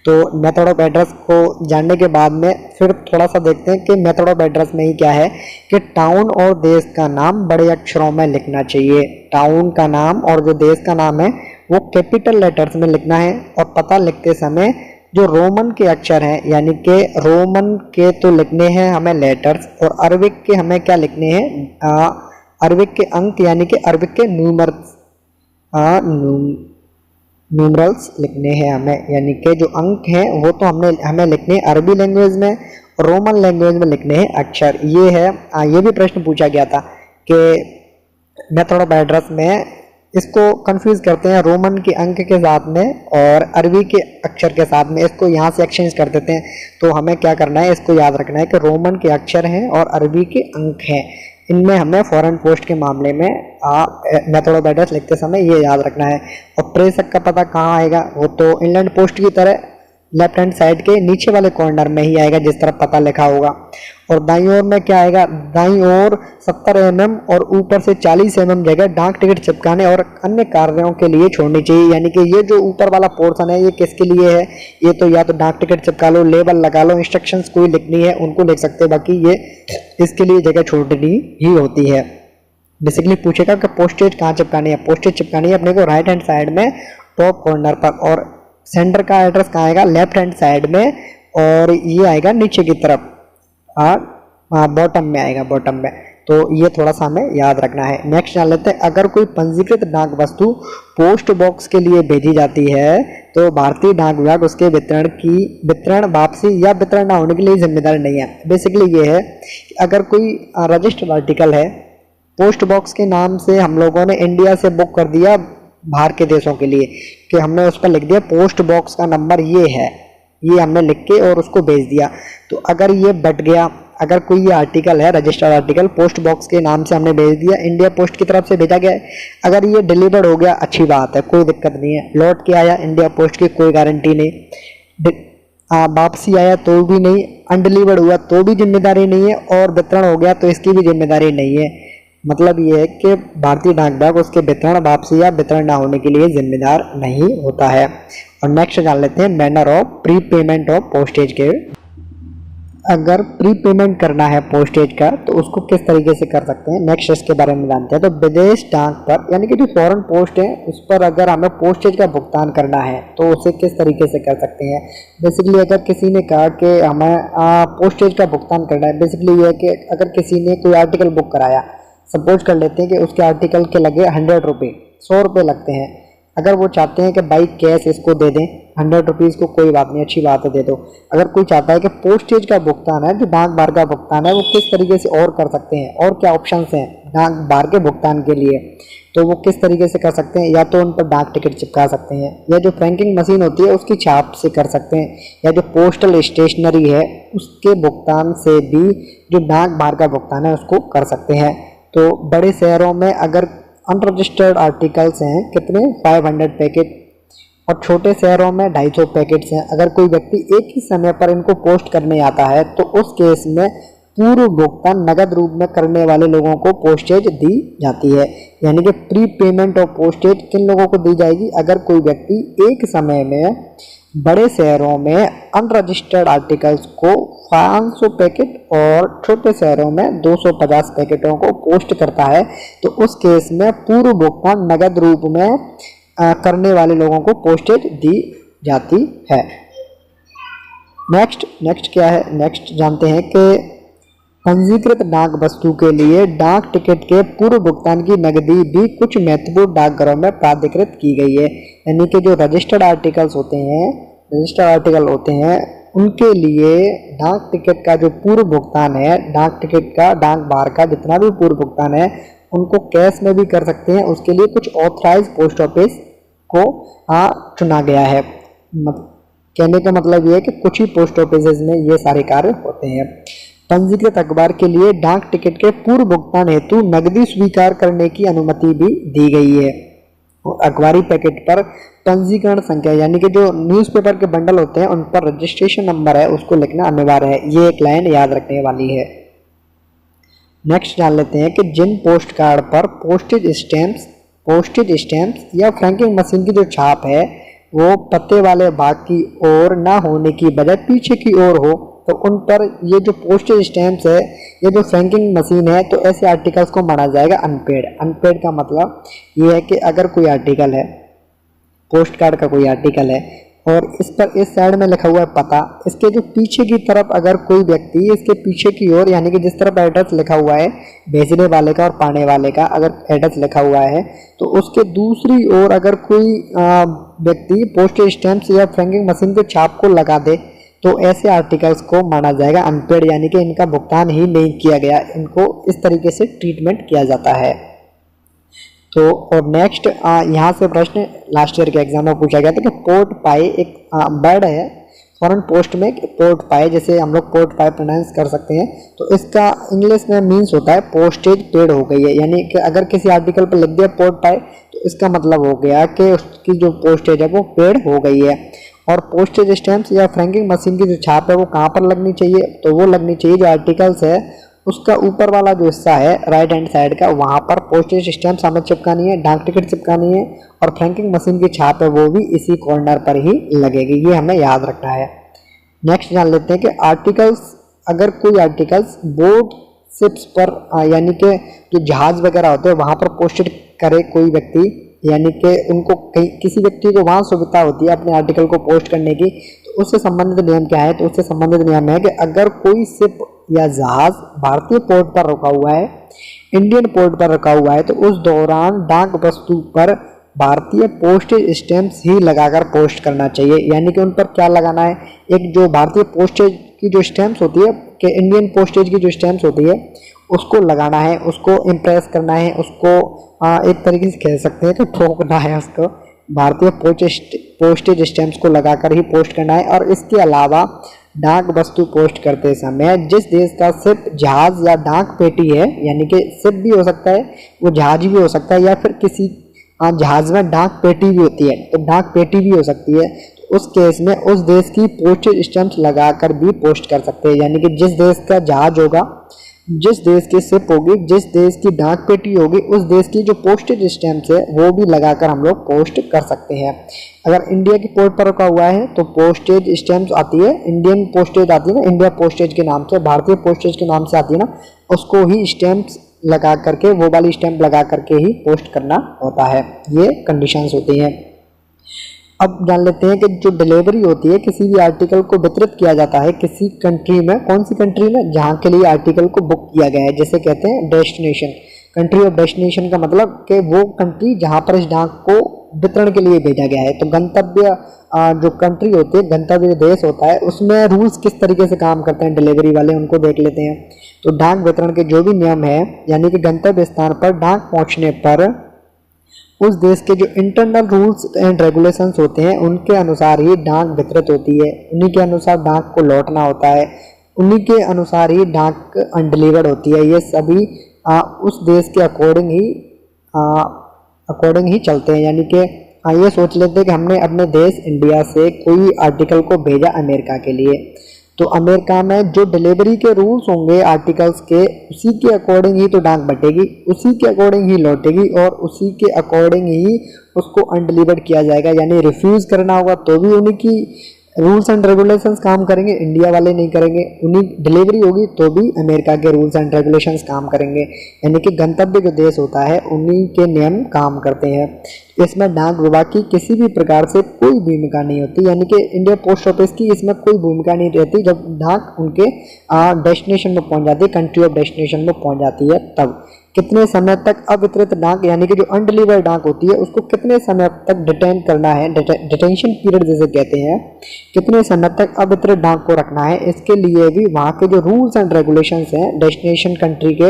तो मेथड ऑफ एड्रेस को जानने के बाद में फिर थोड़ा सा देखते हैं कि मेथड ऑफ एड्रेस में ही क्या है कि टाउन और देश का नाम बड़े अक्षरों में लिखना चाहिए। टाउन का नाम और जो देश का नाम है वो कैपिटल लेटर्स में लिखना है, और पता लिखते समय जो रोमन के अक्षर हैं, यानी कि रोमन के तो लिखने हैं हमें लेटर्स, और अरबिक के हमें क्या लिखने हैं, अरबिक के अंक, यानी कि अरबिक के न्यूमरल्स लिखने हैं हमें, यानी कि जो अंक हैं वो तो हमें लिखने हैं अरबी लैंग्वेज में, और रोमन लैंग्वेज में लिखने हैं अक्षर। ये है, ये भी प्रश्न पूछा गया था कि मेथड ऑफ एड्रेस में इसको कंफ्यूज करते हैं रोमन के अंक के साथ में और अरबी के अक्षर के साथ में, इसको यहाँ से एक्सचेंज कर देते हैं। तो हमें क्या करना है, इसको याद रखना है कि रोमन के अक्षर हैं और अरबी के अंक हैं, इनमें हमें फॉरेन पोस्ट के मामले में मेथड ऑफ एड्रेस लिखते समय ये याद रखना है। और प्रेषक का पता कहाँ आएगा, वो तो इंग्लैंड पोस्ट की तरह लेफ्ट हैंड साइड के नीचे वाले कॉर्नर में ही आएगा जिस तरफ पता लिखा होगा। और दाईं ओर में क्या आएगा, दाईं ओर 70 mm और ऊपर से 40 mm जगह डाक टिकट चिपकाने और अन्य कार्यों के लिए छोड़नी चाहिए। यानी कि ये जो ऊपर वाला पोर्शन है ये किसके लिए है, ये तो या तो डाक टिकट चिपका लो, लेबल लगा लो, इंस्ट्रक्शंस कोई लिखनी है उनको लिख सकते हैं, बाकी ये इसके लिए जगह छोड़नी ही होती है। बेसिकली पूछेगा कि पोस्टेज कहाँ चिपकानी है, पोस्टेज चिपकानी है अपने को राइट हैंड साइड में टॉप कॉर्नर पर, और सेंटर का एड्रेस कहाँ आएगा, लेफ्ट हैंड साइड में, और ये आएगा नीचे की तरफ, बॉटम में आएगा, बॉटम में। तो ये थोड़ा सा हमें याद रखना है। नेक्स्ट जान लेते हैं, अगर कोई पंजीकृत डाक वस्तु पोस्ट बॉक्स के लिए भेजी जाती है तो भारतीय डाक विभाग उसके वितरण वापसी या वितरण न होने के लिए जिम्मेदार नहीं है। बेसिकली ये है कि अगर कोई रजिस्टर्ड आर्टिकल है, पोस्ट बॉक्स के नाम से हम लोगों ने इंडिया से बुक कर दिया बाहर के देशों के लिए, कि हमने उस पर लिख दिया पोस्ट बॉक्स का नंबर ये है, ये हमने लिख के और उसको भेज दिया। तो अगर ये बट गया, अगर कोई ये आर्टिकल है रजिस्टर्ड आर्टिकल पोस्ट बॉक्स के नाम से हमने भेज दिया, इंडिया पोस्ट की तरफ से भेजा गया है, अगर ये डिलीवर्ड हो गया अच्छी बात है, कोई दिक्कत नहीं है, लौट के आया इंडिया पोस्ट की कोई गारंटी नहीं, वापसी आया तो भी नहीं, अनडिलीवर्ड हुआ तो भी जिम्मेदारी नहीं है, और वितरण हो गया तो इसकी भी जिम्मेदारी नहीं है। मतलब ये है कि भारतीय डाक विभाग उसके वितरण वापसी या वितरण ना होने के लिए जिम्मेदार नहीं होता है। और नेक्स्ट जान लेते हैं manner of pre payment of postage के। अगर प्री पेमेंट करना है पोस्टेज का तो उसको किस तरीके से कर सकते हैं, नेक्स्ट इसके बारे में जानते हैं। तो विदेश डाक पर, यानी कि जो फॉरेन पोस्ट है उस पर अगर हमें पोस्टेज का भुगतान करना है तो उसे किस तरीके से कर सकते हैं। बेसिकली अगर किसी ने कहा कि हमें पोस्टेज का भुगतान करना है, बेसिकली ये है कि अगर किसी ने कोई आर्टिकल बुक कराया, सपोज कर लेते हैं कि उसके आर्टिकल के लगे 100 रुपये, 100 रुपये लगते हैं। अगर वो चाहते हैं कि बाई कैश इसको दे दें 100 रुपीज़ को, कोई बात नहीं, अच्छी बात है, दे दो। अगर कोई चाहता है कि पोस्टेज का भुगतान है, जो डाक बार का भुगतान है, वो किस तरीके से और कर सकते हैं, और क्या ऑप्शंस हैं डाक बार के भुगतान के लिए, तो वो किस तरीके से कर सकते हैं। या तो उन पर डाक टिकट चिपका सकते हैं, या जो फ्रैंकिंग मशीन होती है उसकी छाप से कर सकते हैं, या जो पोस्टल स्टेशनरी है उसके भुगतान से भी जो डाक बार का भुगतान है उसको कर सकते हैं। तो बड़े शहरों में अगर अनरजिस्टर्ड आर्टिकल्स हैं कितने 500 पैकेट, और छोटे शहरों में 250 पैकेट्स हैं। अगर कोई व्यक्ति एक ही समय पर इनको पोस्ट करने आता है तो उस केस में पूर्व भुगतान नगद रूप में करने वाले लोगों को पोस्टेज दी जाती है। यानी कि प्री पेमेंट ऑफ पोस्टेज किन लोगों को दी जाएगी, अगर कोई व्यक्ति एक समय में बड़े शहरों में अनरजिस्टर्ड आर्टिकल्स को 500 पैकेट और छोटे शहरों में 250 पैकेटों को पोस्ट करता है, तो उस केस में पूर्व भुगतान नगद रूप में करने वाले लोगों को पोस्टेज दी जाती है। नेक्स्ट क्या है, नेक्स्ट जानते हैं कि पंजीकृत डाक वस्तु के लिए डाक टिकट के पूर्व भुगतान की नकदी भी कुछ महत्वपूर्ण डाकघरों में प्राधिकृत की गई है। यानी कि जो रजिस्टर्ड आर्टिकल होते हैं उनके लिए डाक टिकट का जो पूर्व भुगतान है, डाक टिकट का, डाक बार का जितना भी पूर्व भुगतान है, उनको कैश में भी कर सकते हैं। उसके लिए कुछ ऑथराइज पोस्ट ऑफिस को चुना गया है। कहने का मतलब ये है कि कुछ ही पोस्ट ऑफिस में ये सारे कार्य होते हैं। पंजीकृत अखबार के लिए डाक टिकट के पूर्व भुगतान हेतु नकदी स्वीकार करने की अनुमति भी दी गई है। और अखबारी पैकेट पर पंजीकरण संख्या, यानी कि जो न्यूज़पेपर के बंडल होते हैं उन पर रजिस्ट्रेशन नंबर है उसको लिखना अनिवार्य है। ये एक लाइन याद रखने वाली है। नेक्स्ट जान लेते हैं कि जिन पोस्ट कार्ड पर पोस्टेज स्टैंप्स या फ्रैंकिंग मशीन की जो छाप है वो पत्ते वाले भाग की ओर ना होने की बजाय पीछे की ओर हो, तो उन पर ये जो पोस्टेज स्टैंप्स है, ये जो फ्रैंकिंग मशीन है, तो ऐसे आर्टिकल्स को माना जाएगा अनपेड। अनपेड का मतलब ये है कि अगर कोई आर्टिकल है, पोस्ट कार्ड का कोई आर्टिकल है और इस पर इस साइड में लिखा हुआ है पता, इसके जो पीछे की तरफ अगर कोई व्यक्ति इसके पीछे की ओर, यानी कि जिस तरफ एड्रेस लिखा हुआ है भेजने वाले का और पाने वाले का, अगर एड्रेस लिखा हुआ है तो उसके दूसरी ओर अगर कोई व्यक्ति पोस्टेज स्टैंप्स या फ्रैंकिंग मशीन के छाप को लगा दे तो ऐसे आर्टिकल्स को माना जाएगा अनपेड, यानी कि इनका भुगतान ही नहीं किया गया, इनको इस तरीके से ट्रीटमेंट किया जाता है। तो और नेक्स्ट यहाँ से प्रश्न लास्ट ईयर के एग्जाम में पूछा गया था कि पोर्ट पाई एक वर्ड है फॉरेन पोस्ट में, पोर्ट पाई, जैसे हम लोग पोर्ट पाई प्रोनाउंस कर सकते हैं, तो इसका इंग्लिश में मीन्स होता है पोस्टेज पेड हो गई है। यानी कि अगर किसी आर्टिकल पर लिख दिया पोर्ट पाई तो इसका मतलब हो गया कि उसकी जो पोस्टेज है वो पेड हो गई है। और पोस्टेज स्टैंप्स या फ्रैंकिंग मशीन की जो छाप है वो कहाँ पर लगनी चाहिए, तो वो लगनी चाहिए जो आर्टिकल्स है उसका ऊपर वाला जो हिस्सा है राइट हैंड साइड का, वहाँ पर पोस्टेज स्टैंप्स हमें चिपकानी है, डाक टिकट चिपकानी है और फ्रैंकिंग मशीन की छाप है वो भी इसी कॉर्नर पर ही लगेगी। ये हमें याद रखना है। नेक्स्ट जान लेते हैं कि आर्टिकल्स, अगर कोई आर्टिकल्स बोट शिप्स पर यानी कि जो जहाज वगैरह होते हैं वहाँ पर पोस्टेड करे कोई व्यक्ति, यानी कि उनको कहीं किसी व्यक्ति को वहाँ सुविधा होती है अपने आर्टिकल को पोस्ट करने की, तो उससे संबंधित नियम क्या है, तो उससे संबंधित नियम है कि अगर कोई शिप या जहाज भारतीय पोर्ट पर रुका हुआ है, इंडियन पोर्ट पर रखा हुआ है, तो उस दौरान डाक वस्तु पर भारतीय पोस्टेज स्टैंप्स ही लगाकर पोस्ट करना चाहिए। यानी कि उन पर क्या लगाना है, एक जो भारतीय पोस्टेज की जो स्टैंप्स होती है कि इंडियन पोस्टेज की जो स्टैंप्स होती है उसको लगाना है, उसको इम्प्रेस करना है, उसको एक तरीके से कह सकते हैं कि ठोकना है, उसको भारतीय पोस्टेज स्टैंप्स को लगाकर ही पोस्ट करना है। और इसके अलावा डाक वस्तु पोस्ट करते समय जिस देश का शिप, जहाज या डाक पेटी है, यानी कि शिप भी हो सकता है, वो जहाज भी हो सकता है, या फिर किसी जहाज में डाक पेटी भी होती है तो डाक पेटी भी हो सकती है, तो उस केस में उस देश की पोस्टेज स्टैंप्स लगाकर भी पोस्ट कर सकते हैं। यानी कि जिस देश का जहाज होगा, जिस देश की शिप होगी, जिस देश की डाक पेटी होगी, उस देश की जो पोस्टेज स्टैंप्स है वो भी लगाकर हम लोग पोस्ट कर सकते हैं। अगर इंडिया की पोर्ट पर रखा हुआ है तो पोस्टेज स्टैंप्स आती है, इंडियन पोस्टेज आती है ना, इंडिया पोस्टेज के नाम से, भारतीय पोस्टेज के नाम से आती है ना, उसको ही स्टैंप्स लगा करके, वो वाली स्टैंप लगा करके ही पोस्ट करना होता है। ये कंडीशंस होती हैं। अब जान लेते हैं कि जो डिलीवरी होती है, किसी भी आर्टिकल को वितरित किया जाता है किसी कंट्री में, कौन सी कंट्री में, जहाँ के लिए आर्टिकल को बुक किया गया है, जैसे कहते हैं डेस्टिनेशन, कंट्री ऑफ डेस्टिनेशन का मतलब कि वो कंट्री जहाँ पर इस डाक को वितरण के लिए भेजा गया है। तो गंतव्य जो कंट्री होती है, गंतव्य देश होता है, उसमें रूल्स किस तरीके से काम करते हैं डिलीवरी वाले, उनको देख लेते हैं। तो डाक वितरण के जो भी नियम है, यानी कि गंतव्य स्थान पर डाक पहुँचने पर उस देश के जो इंटरनल रूल्स एंड रेगुलेशंस होते हैं उनके अनुसार ही डाक वितरित होती है, उन्हीं के अनुसार डाक को लौटना होता है, उन्हीं के अनुसार ही डाक अनडिलीवर्ड होती है। ये सभी उस देश के अकॉर्डिंग ही चलते हैं। यानी कि ये सोच लेते हैं कि हमने अपने देश इंडिया से कोई आर्टिकल को भेजा अमेरिका के लिए, तो अमेरिका में जो डिलीवरी के रूल्स होंगे आर्टिकल्स के, उसी के अकॉर्डिंग ही तो डाक बटेगी, उसी के अकॉर्डिंग ही लौटेगी और उसी के अकॉर्डिंग ही उसको अनडिलीवर्ड किया जाएगा। यानी रिफ्यूज़ करना होगा तो भी उन्हीं की रूल्स एंड रेगुलेशंस काम करेंगे, इंडिया वाले नहीं करेंगे। उन्हीं डिलीवरी होगी तो भी अमेरिका के रूल्स एंड रेगुलेशंस काम करेंगे, यानी कि गंतव्य जो देश होता है उन्हीं के नियम काम करते हैं। इसमें डाक विभाग की किसी भी प्रकार से कोई भूमिका नहीं होती, यानी कि इंडिया पोस्ट ऑफिस की इसमें कोई भूमिका नहीं रहती। जब डाक उनके डेस्टिनेशन में पहुंच जाती है, कंट्री ऑफ डेस्टिनेशन में पहुंच जाती है, तब कितने समय तक अवितरित डाक यानी कि जो अनडिलीवर्ड डाक होती है उसको कितने समय तक डिटेन करना है, डिटेंशन पीरियड जिसे कहते हैं, कितने समय तक अवितरित डाक को रखना है, इसके लिए भी वहाँ के जो रूल्स एंड रेगुलेशंस हैं डेस्टिनेशन कंट्री के,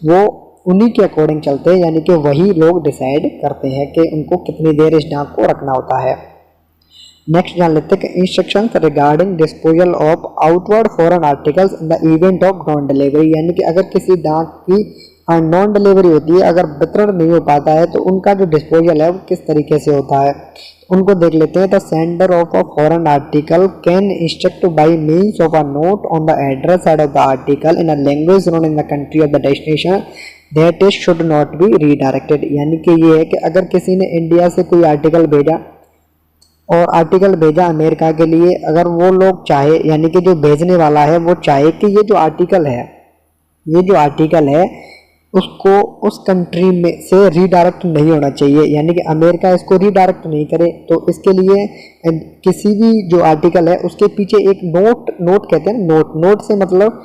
वो उन्हीं के अकॉर्डिंग चलते हैं, यानी कि वही लोग डिसाइड करते हैं कि उनको कितनी देर इस डाक को रखना होता है। नेक्स्ट जान लेते हैं instructions regarding disposal of outward foreign articles in the event of non delivery, यानी कि अगर किसी डाक की नॉन डिलीवरी होती है, अगर वितरण नहीं हो पाता है तो उनका जो डिस्पोजल है वो किस तरीके से होता है, उनको देख लेते हैं। The sender of a foreign article can instruct bye means of a note on the address side of the article in a language known in the country of the destination that it should not be redirected, यानी कि ये है कि अगर किसी ने India से कोई आर्टिकल भेजा और आर्टिकल भेजा अमेरिका के लिए, अगर वो लोग चाहे, यानी कि जो भेजने वाला है वो चाहे कि ये जो आर्टिकल है उसको उस कंट्री में से रीडायरेक्ट नहीं होना चाहिए, यानी कि अमेरिका इसको रीडायरेक्ट नहीं करे, तो इसके लिए किसी भी जो आर्टिकल है उसके पीछे एक नोट कहते हैं, नोट से मतलब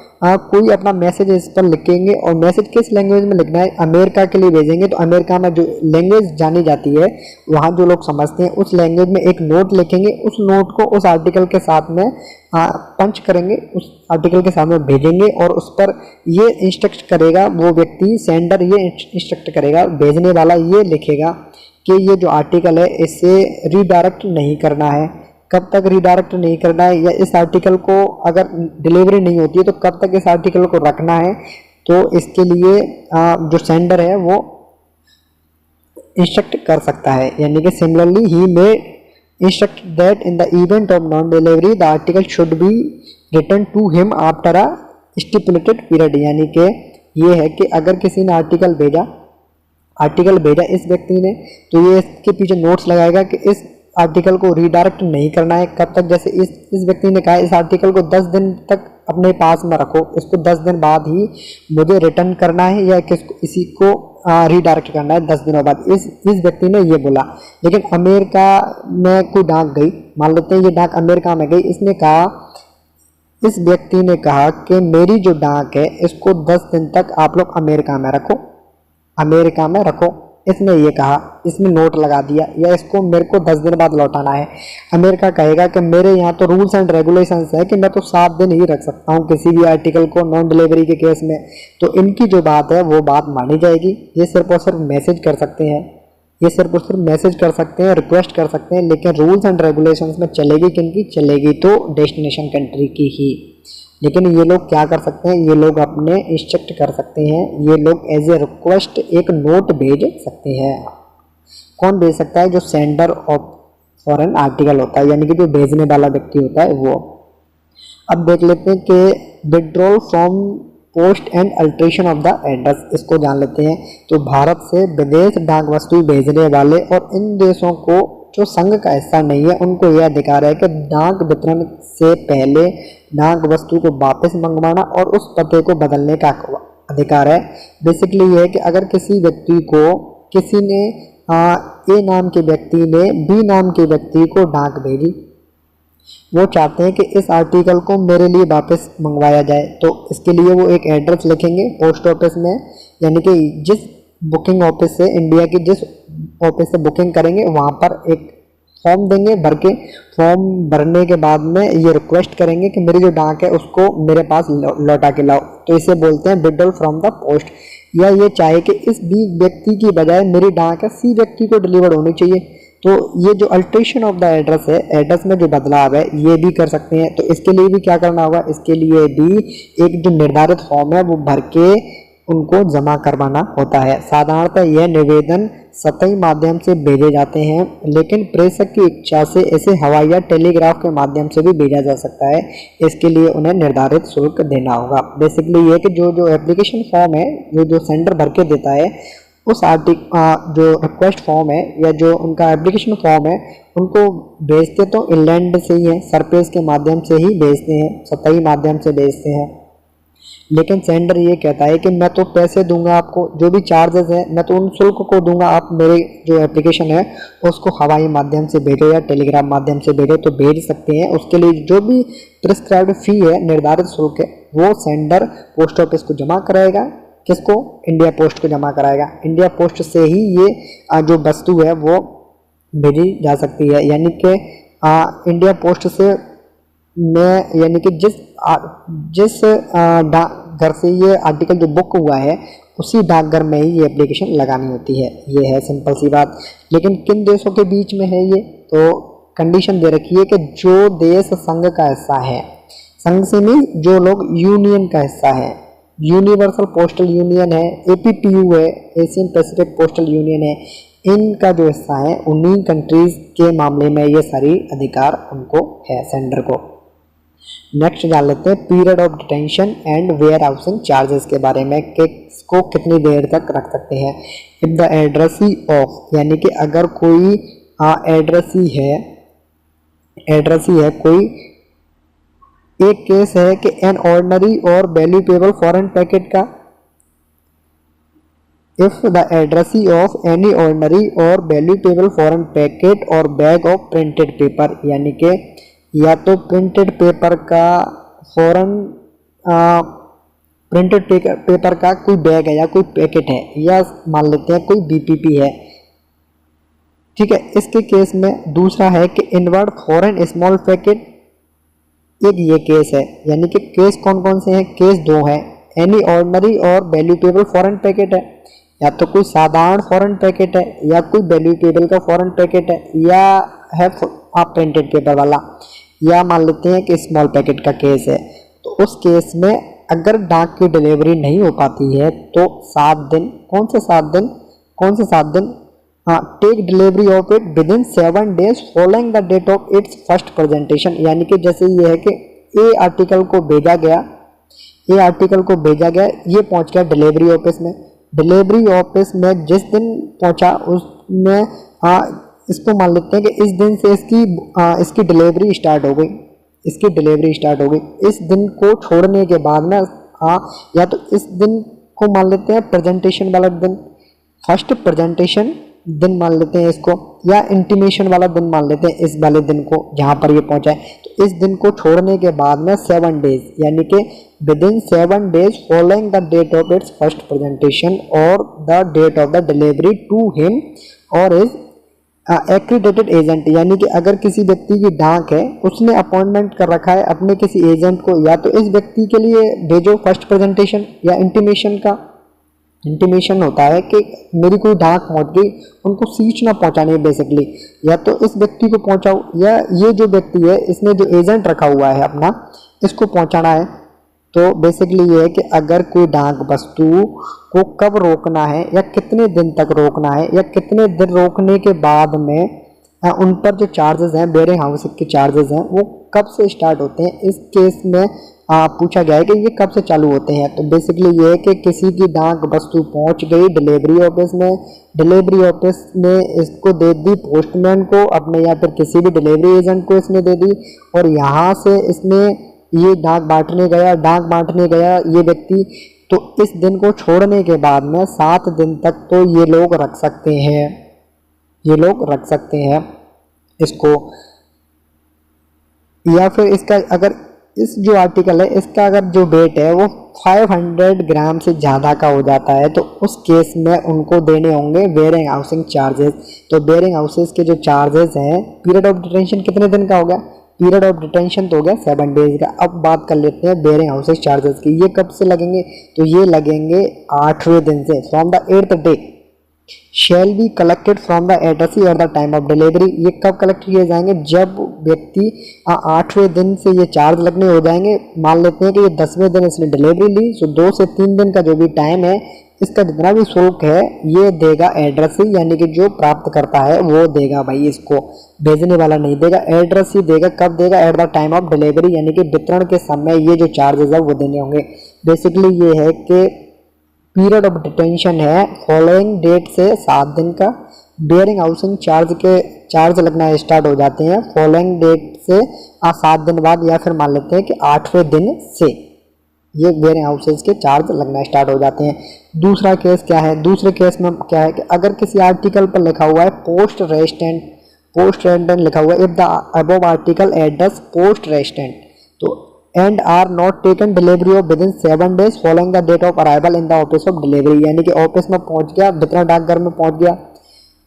कोई अपना मैसेज इस पर लिखेंगे, और मैसेज किस लैंग्वेज में लिखना है, अमेरिका के लिए भेजेंगे तो अमेरिका में जो लैंग्वेज जानी जाती है वहाँ जो लोग समझते हैं उस लैंग्वेज में एक नोट लिखेंगे, उस नोट को उस आर्टिकल के साथ में पंच करेंगे, उस आर्टिकल के साथ में भेजेंगे, और उस पर ये इंस्ट्रक्ट करेगा वो व्यक्ति, सेंडर ये इंस्ट्रक्ट करेगा, भेजने वाला ये लिखेगा कि ये जो आर्टिकल है इसे रीडायरेक्ट नहीं करना है। कब तक रीडायरेक्ट नहीं करना है, या इस आर्टिकल को अगर डिलीवरी नहीं होती है तो कब तक इस आर्टिकल को रखना है, तो इसके लिए जो सेंडर है वो इंस्ट्रक्ट कर सकता है, यानी कि similarly he may instruct that in the event of non-delivery the article should be returned to him after a stipulated period, यानी कि ये है कि अगर किसी ने आर्टिकल भेजा इस व्यक्ति ने, तो ये इसके पीछे नोट्स लगाएगा कि इस आर्टिकल को रीडायरेक्ट नहीं करना है। कब तक, जैसे इस व्यक्ति ने कहा इस आर्टिकल को 10 दिन तक अपने पास में रखो, इसको 10 दिन बाद ही मुझे रिटर्न करना है, या इसी को रीडायरेक्ट करना है 10 दिनों बाद, इस व्यक्ति ने ये बोला। लेकिन अमेरिका में कोई डाक गई, मान लेते हैं ये डाक अमेरिका में गई, इस व्यक्ति ने कहा कि मेरी जो डाक है इसको 10 दिन तक आप लोग अमेरिका में रखो, इसने ये कहा, इसने नोट लगा दिया, या इसको मेरे को 10 दिन बाद लौटाना है। अमेरिका कहेगा कि मेरे यहाँ तो रूल्स एंड रेगुलेशंस है कि मैं तो 7 दिन ही रख सकता हूँ किसी भी आर्टिकल को नॉन डिलीवरी के केस में, तो इनकी जो बात है वो बात मानी जाएगी। ये सिर्फ और सिर्फ मैसेज कर सकते हैं, रिक्वेस्ट कर सकते हैं, लेकिन रूल्स एंड रेगुलेशंस में चलेगी किनकी, चलेगी तो डेस्टिनेशन कंट्री की ही। लेकिन ये लोग क्या कर सकते हैं, ये लोग अपने इंस्ट्रक्ट कर सकते हैं, ये लोग एज ए रिक्वेस्ट एक नोट भेज सकते हैं। कौन भेज सकता है, जो सेंडर ऑफ फॉरेन आर्टिकल होता है, यानी कि जो भेजने वाला व्यक्ति होता है वो। अब देख लेते हैं कि withdrawal from post and alteration of the address, इसको जान लेते हैं। तो भारत से विदेश डाक वस्तु भेजने वाले और इन देशों को जो संघ का हिस्सा नहीं है उनको यह अधिकार है कि डाक वितरण से पहले डाक वस्तु को वापस मंगवाना और उस पते को बदलने का अधिकार है। बेसिकली ये है कि अगर किसी व्यक्ति को किसी ने ए नाम के व्यक्ति ने बी नाम के व्यक्ति को डाक भेजी, वो चाहते हैं कि इस आर्टिकल को मेरे लिए वापस मंगवाया जाए, तो इसके लिए वो एक एड्रेस लिखेंगे पोस्ट ऑफिस में, यानी कि जिस बुकिंग ऑफिस से, इंडिया की जिस ऑफिस से बुकिंग करेंगे वहाँ पर एक फॉर्म देंगे भर के। फॉर्म भरने के बाद में ये रिक्वेस्ट करेंगे कि मेरी जो डाक है उसको मेरे पास लौटा के लाओ, तो इसे बोलते हैं विड्रॉल फ्रॉम द पोस्ट। या ये चाहे कि इस बी व्यक्ति की बजाय मेरी डाक है सी व्यक्ति को डिलीवर होनी चाहिए, तो ये जो अल्ट्रेशन ऑफ द एड्रेस है, एड्रेस में जो बदलाव है ये भी कर सकते हैं। तो इसके लिए भी क्या करना होगा, इसके लिए भी एक जो निर्धारित फॉर्म है वो भर के उनको जमा करवाना होता है। साधारणतः यह निवेदन सतही माध्यम से भेजे जाते हैं, लेकिन प्रेषक की इच्छा से इसे हवाई या टेलीग्राफ के माध्यम से भी भेजा जा सकता है। इसके लिए उन्हें निर्धारित शुल्क देना होगा। बेसिकली ये कि जो एप्लीकेशन फॉर्म है जो सेंडर भर के देता है उस जो रिक्वेस्ट फॉर्म है या जो उनका एप्लीकेशन फॉर्म है उनको भेजते तो इनलैंड से ही है, सरफेस के माध्यम से ही भेजते हैं, सतही माध्यम से भेजते हैं। लेकिन सेंडर ये कहता है कि मैं तो पैसे दूंगा आपको, जो भी चार्जेस है मैं तो उन शुल्क को दूंगा, आप मेरे जो एप्लीकेशन है उसको हवाई माध्यम से भेजो या टेलीग्राम माध्यम से भेजो तो भेज सकते हैं। उसके लिए जो भी प्रिस्क्राइब्ड फी है, निर्धारित शुल्क है, वो सेंडर पोस्ट ऑफिस को जमा कराएगा। किसको? इंडिया पोस्ट को जमा कराएगा। इंडिया पोस्ट से ही ये जो वस्तु है वो भेजी जा सकती है। यानी कि इंडिया पोस्ट से मैं यानी कि जिस डाकघर से ये आर्टिकल जो बुक हुआ है उसी डाकघर में ही ये एप्लीकेशन लगानी होती है। ये है सिंपल सी बात। लेकिन किन देशों के बीच में है ये? तो कंडीशन दे रखी है कि जो देश संघ का हिस्सा है, संघ से नहीं, जो लोग यूनियन का हिस्सा है, यूनिवर्सल पोस्टल यूनियन है, APPU है, एशियन पैसिफिक पोस्टल यूनियन है, इनका जो हिस्सा है उन्हीं कंट्रीज के मामले में ये सारी अधिकार उनको है, सेंडर को। नेक्स्ट जान लेते हैं period of detention and warehousing charges के बारे में कि इसको कितनी देर तक रख सकते हैं। इफ द एड्रेसी ऑफ, यानी कि अगर कोई एड्रेसी है कोई, एक केस है कि एन ऑर्डिनरी और वैल्यूएबल फॉरेन पैकेट का, if the addressee of any ordinary और वैल्यूएबल फॉरेन पैकेट और बैग ऑफ प्रिंटेड पेपर, यानी कि या तो प्रिंटेड पेपर का फॉरेन प्रिंटेड पेपर का कोई बैग है या कोई पैकेट है, या मान लेते हैं कोई BPP है, ठीक है। इसके केस में दूसरा है कि इनवर्ड फॉरेन स्मॉल पैकेट, एक ये केस है। यानी कि केस कौन कौन से हैं? केस दो हैं, एनी ऑर्डिनरी और वैल्यूएबल फॉरेन पैकेट है, या तो कोई साधारण फॉरेन पैकेट है या कोई वैल्यूएबल का फॉरेन पैकेट है, या है प्रिंटेड पेपर वाला, या मान लेते हैं कि स्मॉल पैकेट का केस है। तो उस केस में अगर डाक की डिलीवरी नहीं हो पाती है तो 7 दिन, कौन से 7 दिन? Take delivery of it within 7 days following the date of its first presentation. यानी कि जैसे ये है कि ये आर्टिकल को भेजा गया, ये पहुंच गया डिलीवरी ऑफिस में। डिलीवरी ऑफिस में जिस दिन पहुंचा उसमें इसको मान लेते हैं कि इस दिन से इसकी डिलीवरी स्टार्ट हो गई, इस दिन को छोड़ने के बाद में या तो इस दिन को मान लेते हैं प्रेजेंटेशन वाला दिन, फर्स्ट प्रेजेंटेशन दिन मान लेते हैं इसको, या इंटीमेशन वाला दिन मान लेते हैं इस वाले दिन को जहां पर ये पहुंचा है। तो इस दिन को छोड़ने के बाद में 7 days, यानी कि within 7 days following the date of its first presentation और the date of the delivery to him or his accredited agent. यानी कि अगर किसी व्यक्ति की डाक है, उसने अपॉइंटमेंट कर रखा है अपने किसी एजेंट को, या तो इस व्यक्ति के लिए भेजो फर्स्ट प्रेजेंटेशन, या इंटीमेशन होता है कि मेरी कोई डाक पहुंच गई, उनको सूचना पहुंचानी है बेसिकली, या तो इस व्यक्ति को पहुंचाओ, या ये जो व्यक्ति है इसने जो एजेंट रखा हुआ है अपना, इसको पहुंचाना है। तो बेसिकली ये है कि अगर कोई डाक वस्तु को कब रोकना है या कितने दिन तक रोकना है, या कितने दिन रोकने के बाद में उन पर जो चार्जेस हैं, बेयरिंग हाउस के चार्जेस हैं, वो कब से स्टार्ट होते हैं, इस केस में पूछा गया है कि ये कब से चालू होते हैं। तो बेसिकली ये है कि किसी की डाक वस्तु पहुंच गई डिलीवरी ऑफिस में, डिलीवरी ऑफिस ने इसको दे दी पोस्टमैन को अपने, या फिर किसी भी डिलीवरी एजेंट को इसने दे दी, और यहाँ से इसने ये डाक बांटने गया ये व्यक्ति। तो इस दिन को छोड़ने के बाद में 7 दिन तक तो ये लोग रख सकते हैं इसको। या फिर इसका अगर इस जो आर्टिकल है इसका अगर जो वेट है वो 500 ग्राम से ज़्यादा का हो जाता है तो उस केस में उनको देने होंगे बेयरिंग हाउसिंग चार्जेस। तो बेयरिंग हाउसेस के जो चार्जेस हैं, पीरियड ऑफ डिटेंशन कितने दिन का हो गया? पीरियड ऑफ डिटेंशन तो हो गया 7 days का। अब बात कर लेते हैं बेयरिंग हाउसेस चार्जेस की। ये कब से लगेंगे? तो ये लगेंगे 8वें दिन से, from the 8th day shall be collected from the addressee at the time of delivery. ये कब कलेक्ट किए जाएंगे? जब व्यक्ति 8वें दिन से ये चार्ज लगने हो जाएंगे। मान लेते हैं कि ये 10वें दिन इसने डिलीवरी ली, तो 2 से 3 दिन का जो भी टाइम है, इसका जितना भी शुल्क है ये देगा एड्रेसी, यानी कि जो प्राप्त करता है वो देगा भाई, इसको भेजने वाला नहीं देगा, एड्रेसी देगा। कब देगा? At the time of delivery, यानी कि वितरण के समय ये जो चार्जेस है वो देने होंगे। बेसिकली ये है कि पीरियड ऑफ डिटेंशन है फॉलोइंग डेट से 7 दिन का। बेयरिंग हाउसिंग चार्ज लगना स्टार्ट हो जाते हैं फॉलोइंग डेट से 7 दिन बाद, या फिर मान लेते हैं कि 8वें दिन से ये बेयरिंग हाउसेज के चार्ज लगना स्टार्ट हो जाते हैं। दूसरा केस क्या है, दूसरे केस में क्या है कि अगर किसी आर्टिकल पर लिखा हुआ है पोस्ट रेजिडेंट लिखा हुआ है, if the above article address post resident, तो and are not taken delivery of within 7 days following the date of arrival in the office of delivery, यानी कि ऑफिस में पहुंच गया, वितरण डाकघर में पहुंच गया,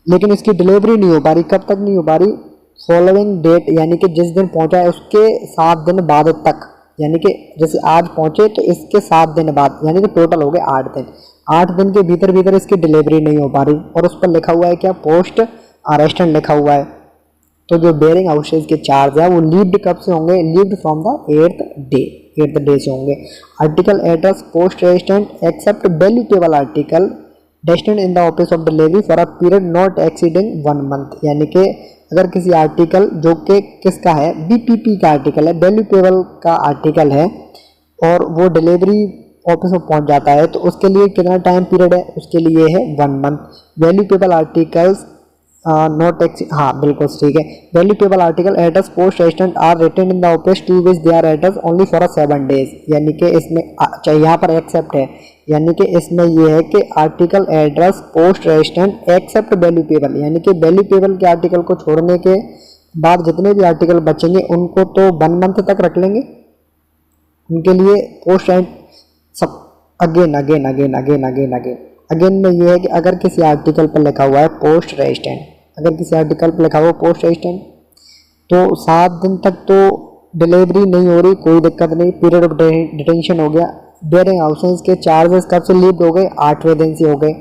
लेकिन इसकी डिलीवरी नहीं हो पा रही। कब तक नहीं हो पा रही? फॉलोइंग डेट, यानी कि जिस दिन पहुंचा है उसके 7 दिन बाद तक, यानी कि जैसे आज पहुंचे तो इसके 7 दिन बाद, यानी कि टोटल हो गए 8 दिन। 8 दिन के भीतर इसकी डिलीवरी नहीं हो पा रही और उस पर लिखा हुआ है क्या, पोस्ट अरेस्टेंट लिखा हुआ है। तो जो बेयरिंग हाउसेज के चार्ज है वो लीव्ड कब से होंगे, levied from the 8th day से होंगे। Article address post resident except valuable article destined in the office of delivery for a period not exceeding 1 month, यानी कि अगर किसी आर्टिकल जो कि किसका है, बीपीपी का आर्टिकल है, वैल्यूएबल का आर्टिकल है और वो डिलीवरी ऑफिस में पहुंच जाता है, तो उसके लिए कितना टाइम पीरियड है, उसके लिए है 1 month। वैल्यूएबल आर्टिकल्स नॉट एक्सी, हाँ बिल्कुल ठीक है। Valuable article address post resident are retain in the office to which they are address only for 7 days, यानी कि इसमें यहाँ पर एक्सेप्ट है, यानी कि इसमें ये है कि article address post resident except valuable, यानी कि वैल्यूएबल के आर्टिकल को छोड़ने के बाद जितने भी आर्टिकल बचेंगे उनको तो 1 month तक रख लेंगे, उनके लिए पोस्ट एंड सब अगेन में ये है कि अगर किसी आर्टिकल पर लिखा हुआ है पोस्ट रेजिडेंट, अगर किसी आर्टिकल पर लिखा हुआ है पोस्ट रेजिडेंट तो 7 दिन तक तो डिलीवरी नहीं हो रही, कोई दिक्कत नहीं, पीरियड ऑफ डिटेंशन हो गया। बेयरिंग हाउसेज के चार्जेस कब से लीव्ड हो गए, 8वें दिन से हो गए,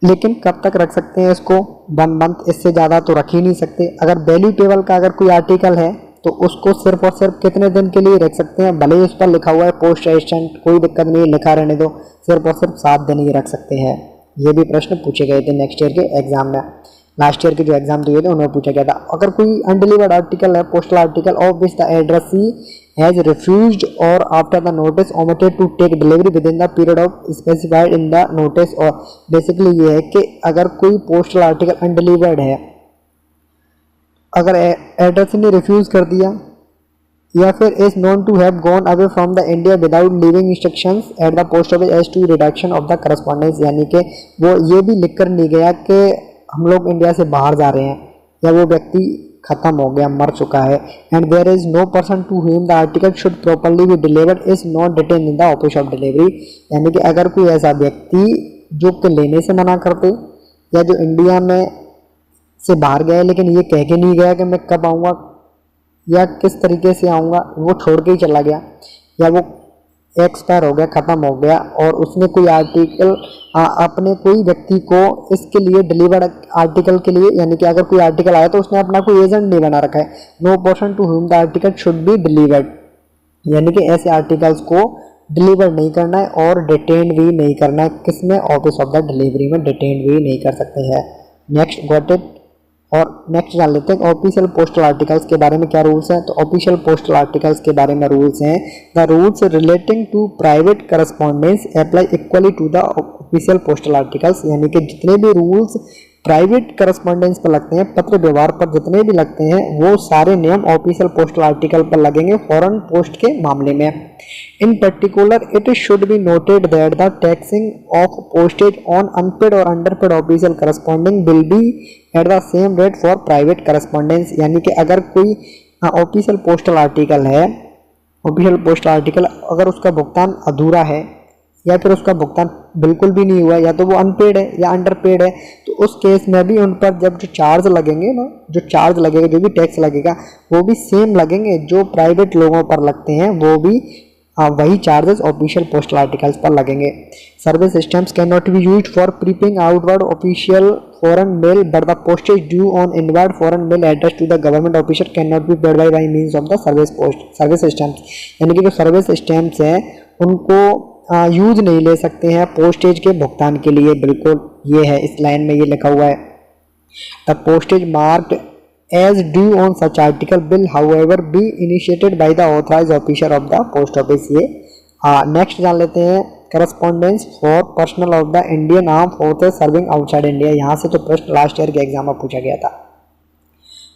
लेकिन कब तक रख सकते हैं इसको, 1 month, इससे ज़्यादा तो रख ही नहीं सकते। अगर वैल्यूएबल का अगर कोई आर्टिकल है तो उसको सिर्फ और सिर्फ कितने दिन के लिए रख सकते हैं, भले ही उस पर लिखा हुआ है पोस्ट रेजिडेंट, कोई दिक्कत नहीं, लिखा रहने दो, सिर्फ और सिर्फ 7 दिन ही रख सकते हैं। ये भी प्रश्न पूछे गए थे नेक्स्ट ईयर के एग्जाम में, लास्ट ईयर के जो एग्जाम दिए थे उन्होंने पूछा गया था। अगर कोई अनडिलीवर्ड आर्टिकल है, postal article of which the addressee has refused or after the notice omitted to take delivery within the period of specified in the notice, और बेसिकली ये है कि अगर कोई पोस्टल आर्टिकल अनडिलीवर्ड है, अगर address ने रिफ्यूज कर दिया या फिर is known to have gone away from the India without leaving instructions at the post office as to reduction of the correspondence, यानी कि वो ये भी लिख कर नहीं गया कि हम लोग इंडिया से बाहर जा रहे हैं या वो व्यक्ति खत्म हो गया, मर चुका है, and there is no person to whom the article should properly be delivered is not detain in the office of delivery, यानी कि अगर कोई ऐसा व्यक्ति जो कि लेने से मना करते या जो इंडिया में से बाहर गया लेकिन ये कह के नहीं गया कि मैं कब आऊँगा या किस तरीके से आऊँगा, वो छोड़ के ही चला गया या वो एक्सपायर हो गया, ख़त्म हो गया, और उसने कोई आर्टिकल अपने कोई व्यक्ति को इसके लिए डिलीवर्ड आर्टिकल के लिए, यानी कि अगर कोई आर्टिकल आया तो उसने अपना कोई एजेंट नहीं बना रखा है, no person to whom the article should be delivered, यानी कि ऐसे आर्टिकल्स को डिलीवर नहीं करना है और डिटेन भी नहीं करना है, किसमें, ऑफिस ऑफ द डिलीवरी में डिटेन भी नहीं कर सकते हैं। Next got it. और नेक्स्ट जान लेते हैं ऑफिशियल पोस्टल आर्टिकल्स के बारे में क्या रूल्स हैं। तो ऑफिशियल पोस्टल आर्टिकल्स के बारे में रूल्स हैं, the rules relating to private correspondence apply equally to the official postal articles, यानी कि जितने भी रूल्स प्राइवेट करस्पॉन्डेंस पर लगते हैं, पत्र व्यवहार पर जितने भी लगते हैं, वो सारे नियम ऑफिशियल पोस्टल आर्टिकल पर लगेंगे फॉरेन पोस्ट के मामले में। In particular it should be noted that the taxing of postage on unpaid or underpaid official corresponding will be at the same rate for private correspondence, यानी कि अगर कोई official postal article है, official postal article अगर उसका भुगतान अधूरा है या फिर उसका भुगतान बिल्कुल भी नहीं हुआ है, या तो वो अनपेड है या अंडरपेड है, तो उस केस में भी उन पर जब जो चार्ज लगेंगे ना, जो चार्ज लगेगा, जो भी टैक्स लगेगा, वो भी सेम लगेंगे जो प्राइवेट लोगों पर लगते हैं, वो भी वही चार्जेस ऑफिशियल पोस्टल आर्टिकल्स पर लगेंगे। Service stamps can not be used for prepaying outward official foreign mail but the postage due on inward foreign mail address to the government officer can not be paid by means of the service stamps, यानी कि जो service stamps हैं उनको use नहीं ले सकते हैं postage के भुगतान के लिए, बिल्कुल ये है, इस लाइन में ये लिखा हुआ है। The postage marked as due on such article will however be initiated by the authorized officer of the post office। ये नेक्स्ट जान लेते हैं correspondence for personal of the Indian arm forces serving outside India. यहाँ से तो प्रश्न last year के exam में पूछा गया था,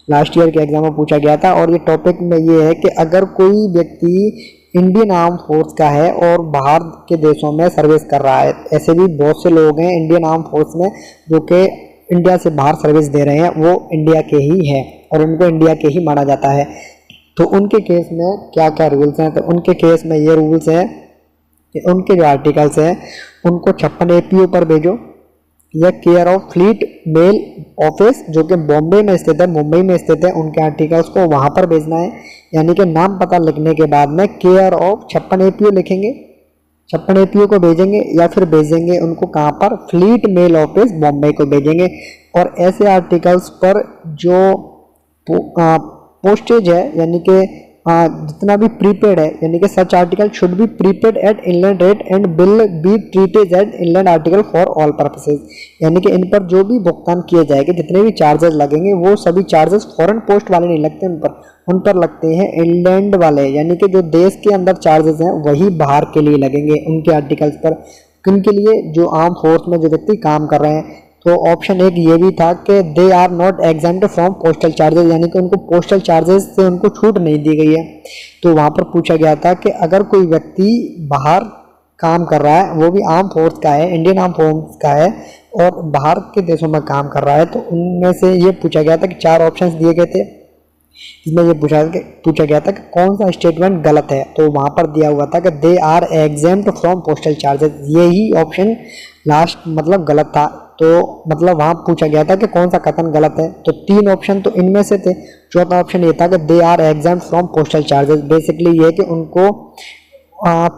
लास्ट ईयर के एग्जाम में पूछा गया था। और ये टॉपिक में ये है कि अगर कोई व्यक्ति इंडियन आर्म फोर्स का है और बाहर के देशों में सर्विस कर रहा है, ऐसे भी बहुत से लोग हैं इंडियन आर्म फोर्स में जो कि इंडिया से बाहर सर्विस दे रहे हैं, वो इंडिया के ही हैं और उनको इंडिया के ही माना जाता है। तो उनके केस में क्या क्या रूल्स हैं, तो उनके केस में ये रूल्स हैं कि उनके जो आर्टिकल्स हैं उनको 56 APO पर भेजो, या care of fleet mail office जो कि बॉम्बे में स्थित है, मुंबई में स्थित है, उनके आर्टिकल्स को वहाँ पर भेजना है। यानी कि नाम पता लिखने के बाद में केयर ऑफ 56 APO लिखेंगे, 56 APO को भेजेंगे, या फिर भेजेंगे उनको कहाँ पर, फ्लीट मेल ऑफिस बॉम्बे को भेजेंगे। और ऐसे आर्टिकल्स पर जो पोस्टेज है यानी कि जितना भी प्रीपेड है, यानी कि such article should be prepaid at inland rate and will be treated at inland article for all purposes. यानी कि इन पर जो भी भुगतान किए जाएंगे, जितने भी चार्जेस लगेंगे, वो सभी चार्जेस फॉरेन पोस्ट वाले नहीं लगते, उन पर लगते हैं इनलैंड वाले, यानी कि जो देश के अंदर चार्जेस हैं वही बाहर के लिए लगेंगे उनके आर्टिकल्स पर। किनके लिए, जो आर्म फोर्स में जो व्यक्ति काम कर रहे हैं। तो ऑप्शन एक ये भी था कि they are not exempt from postal charges, यानी कि उनको पोस्टल चार्जेस से उनको छूट नहीं दी गई है। तो वहाँ पर पूछा गया था कि अगर कोई व्यक्ति बाहर काम कर रहा है, वो भी आर्म फोर्स का है, इंडियन आर्म फोर्स का है, और बाहर के देशों में काम कर रहा है, तो उनमें से ये पूछा गया था कि 4 ऑप्शंस दिए गए थे, इसमें ये पूछा गया था कि कौन सा स्टेटमेंट गलत है। तो वहाँ पर दिया हुआ था कि they are exempt from postal charges, यही ऑप्शन लास्ट मतलब गलत था। तो मतलब वहाँ पूछा गया था कि कौन सा कथन गलत है, तो 3 ऑप्शन तो इनमें से थे। चौथा ऑप्शन ये था कि they are exempt from postal charges, basically ये कि उनको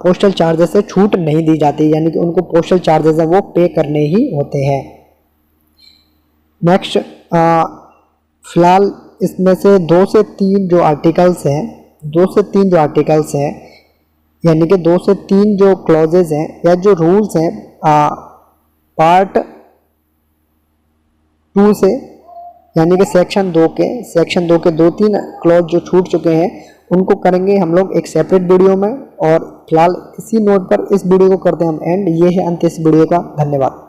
पोस्टल चार्जेस से छूट नहीं दी जाती, यानी कि उनको पोस्टल चार्जेस है वो पे करने ही होते हैं। नेक्स्ट, फिलहाल इसमें से 2 से 3 जो आर्टिकल्स हैं, 2 से 3 जो आर्टिकल्स हैं, यानी कि 2 से 3 जो क्लॉजेज हैं या जो रूल्स हैं पार्ट 2 से, यानी कि सेक्शन 2 के 2-3 क्लॉज जो छूट चुके हैं उनको करेंगे हम लोग एक सेपरेट वीडियो में। और फिलहाल इसी नोट पर इस वीडियो को करते हैं हम एंड। ये है अंत इस वीडियो का। धन्यवाद।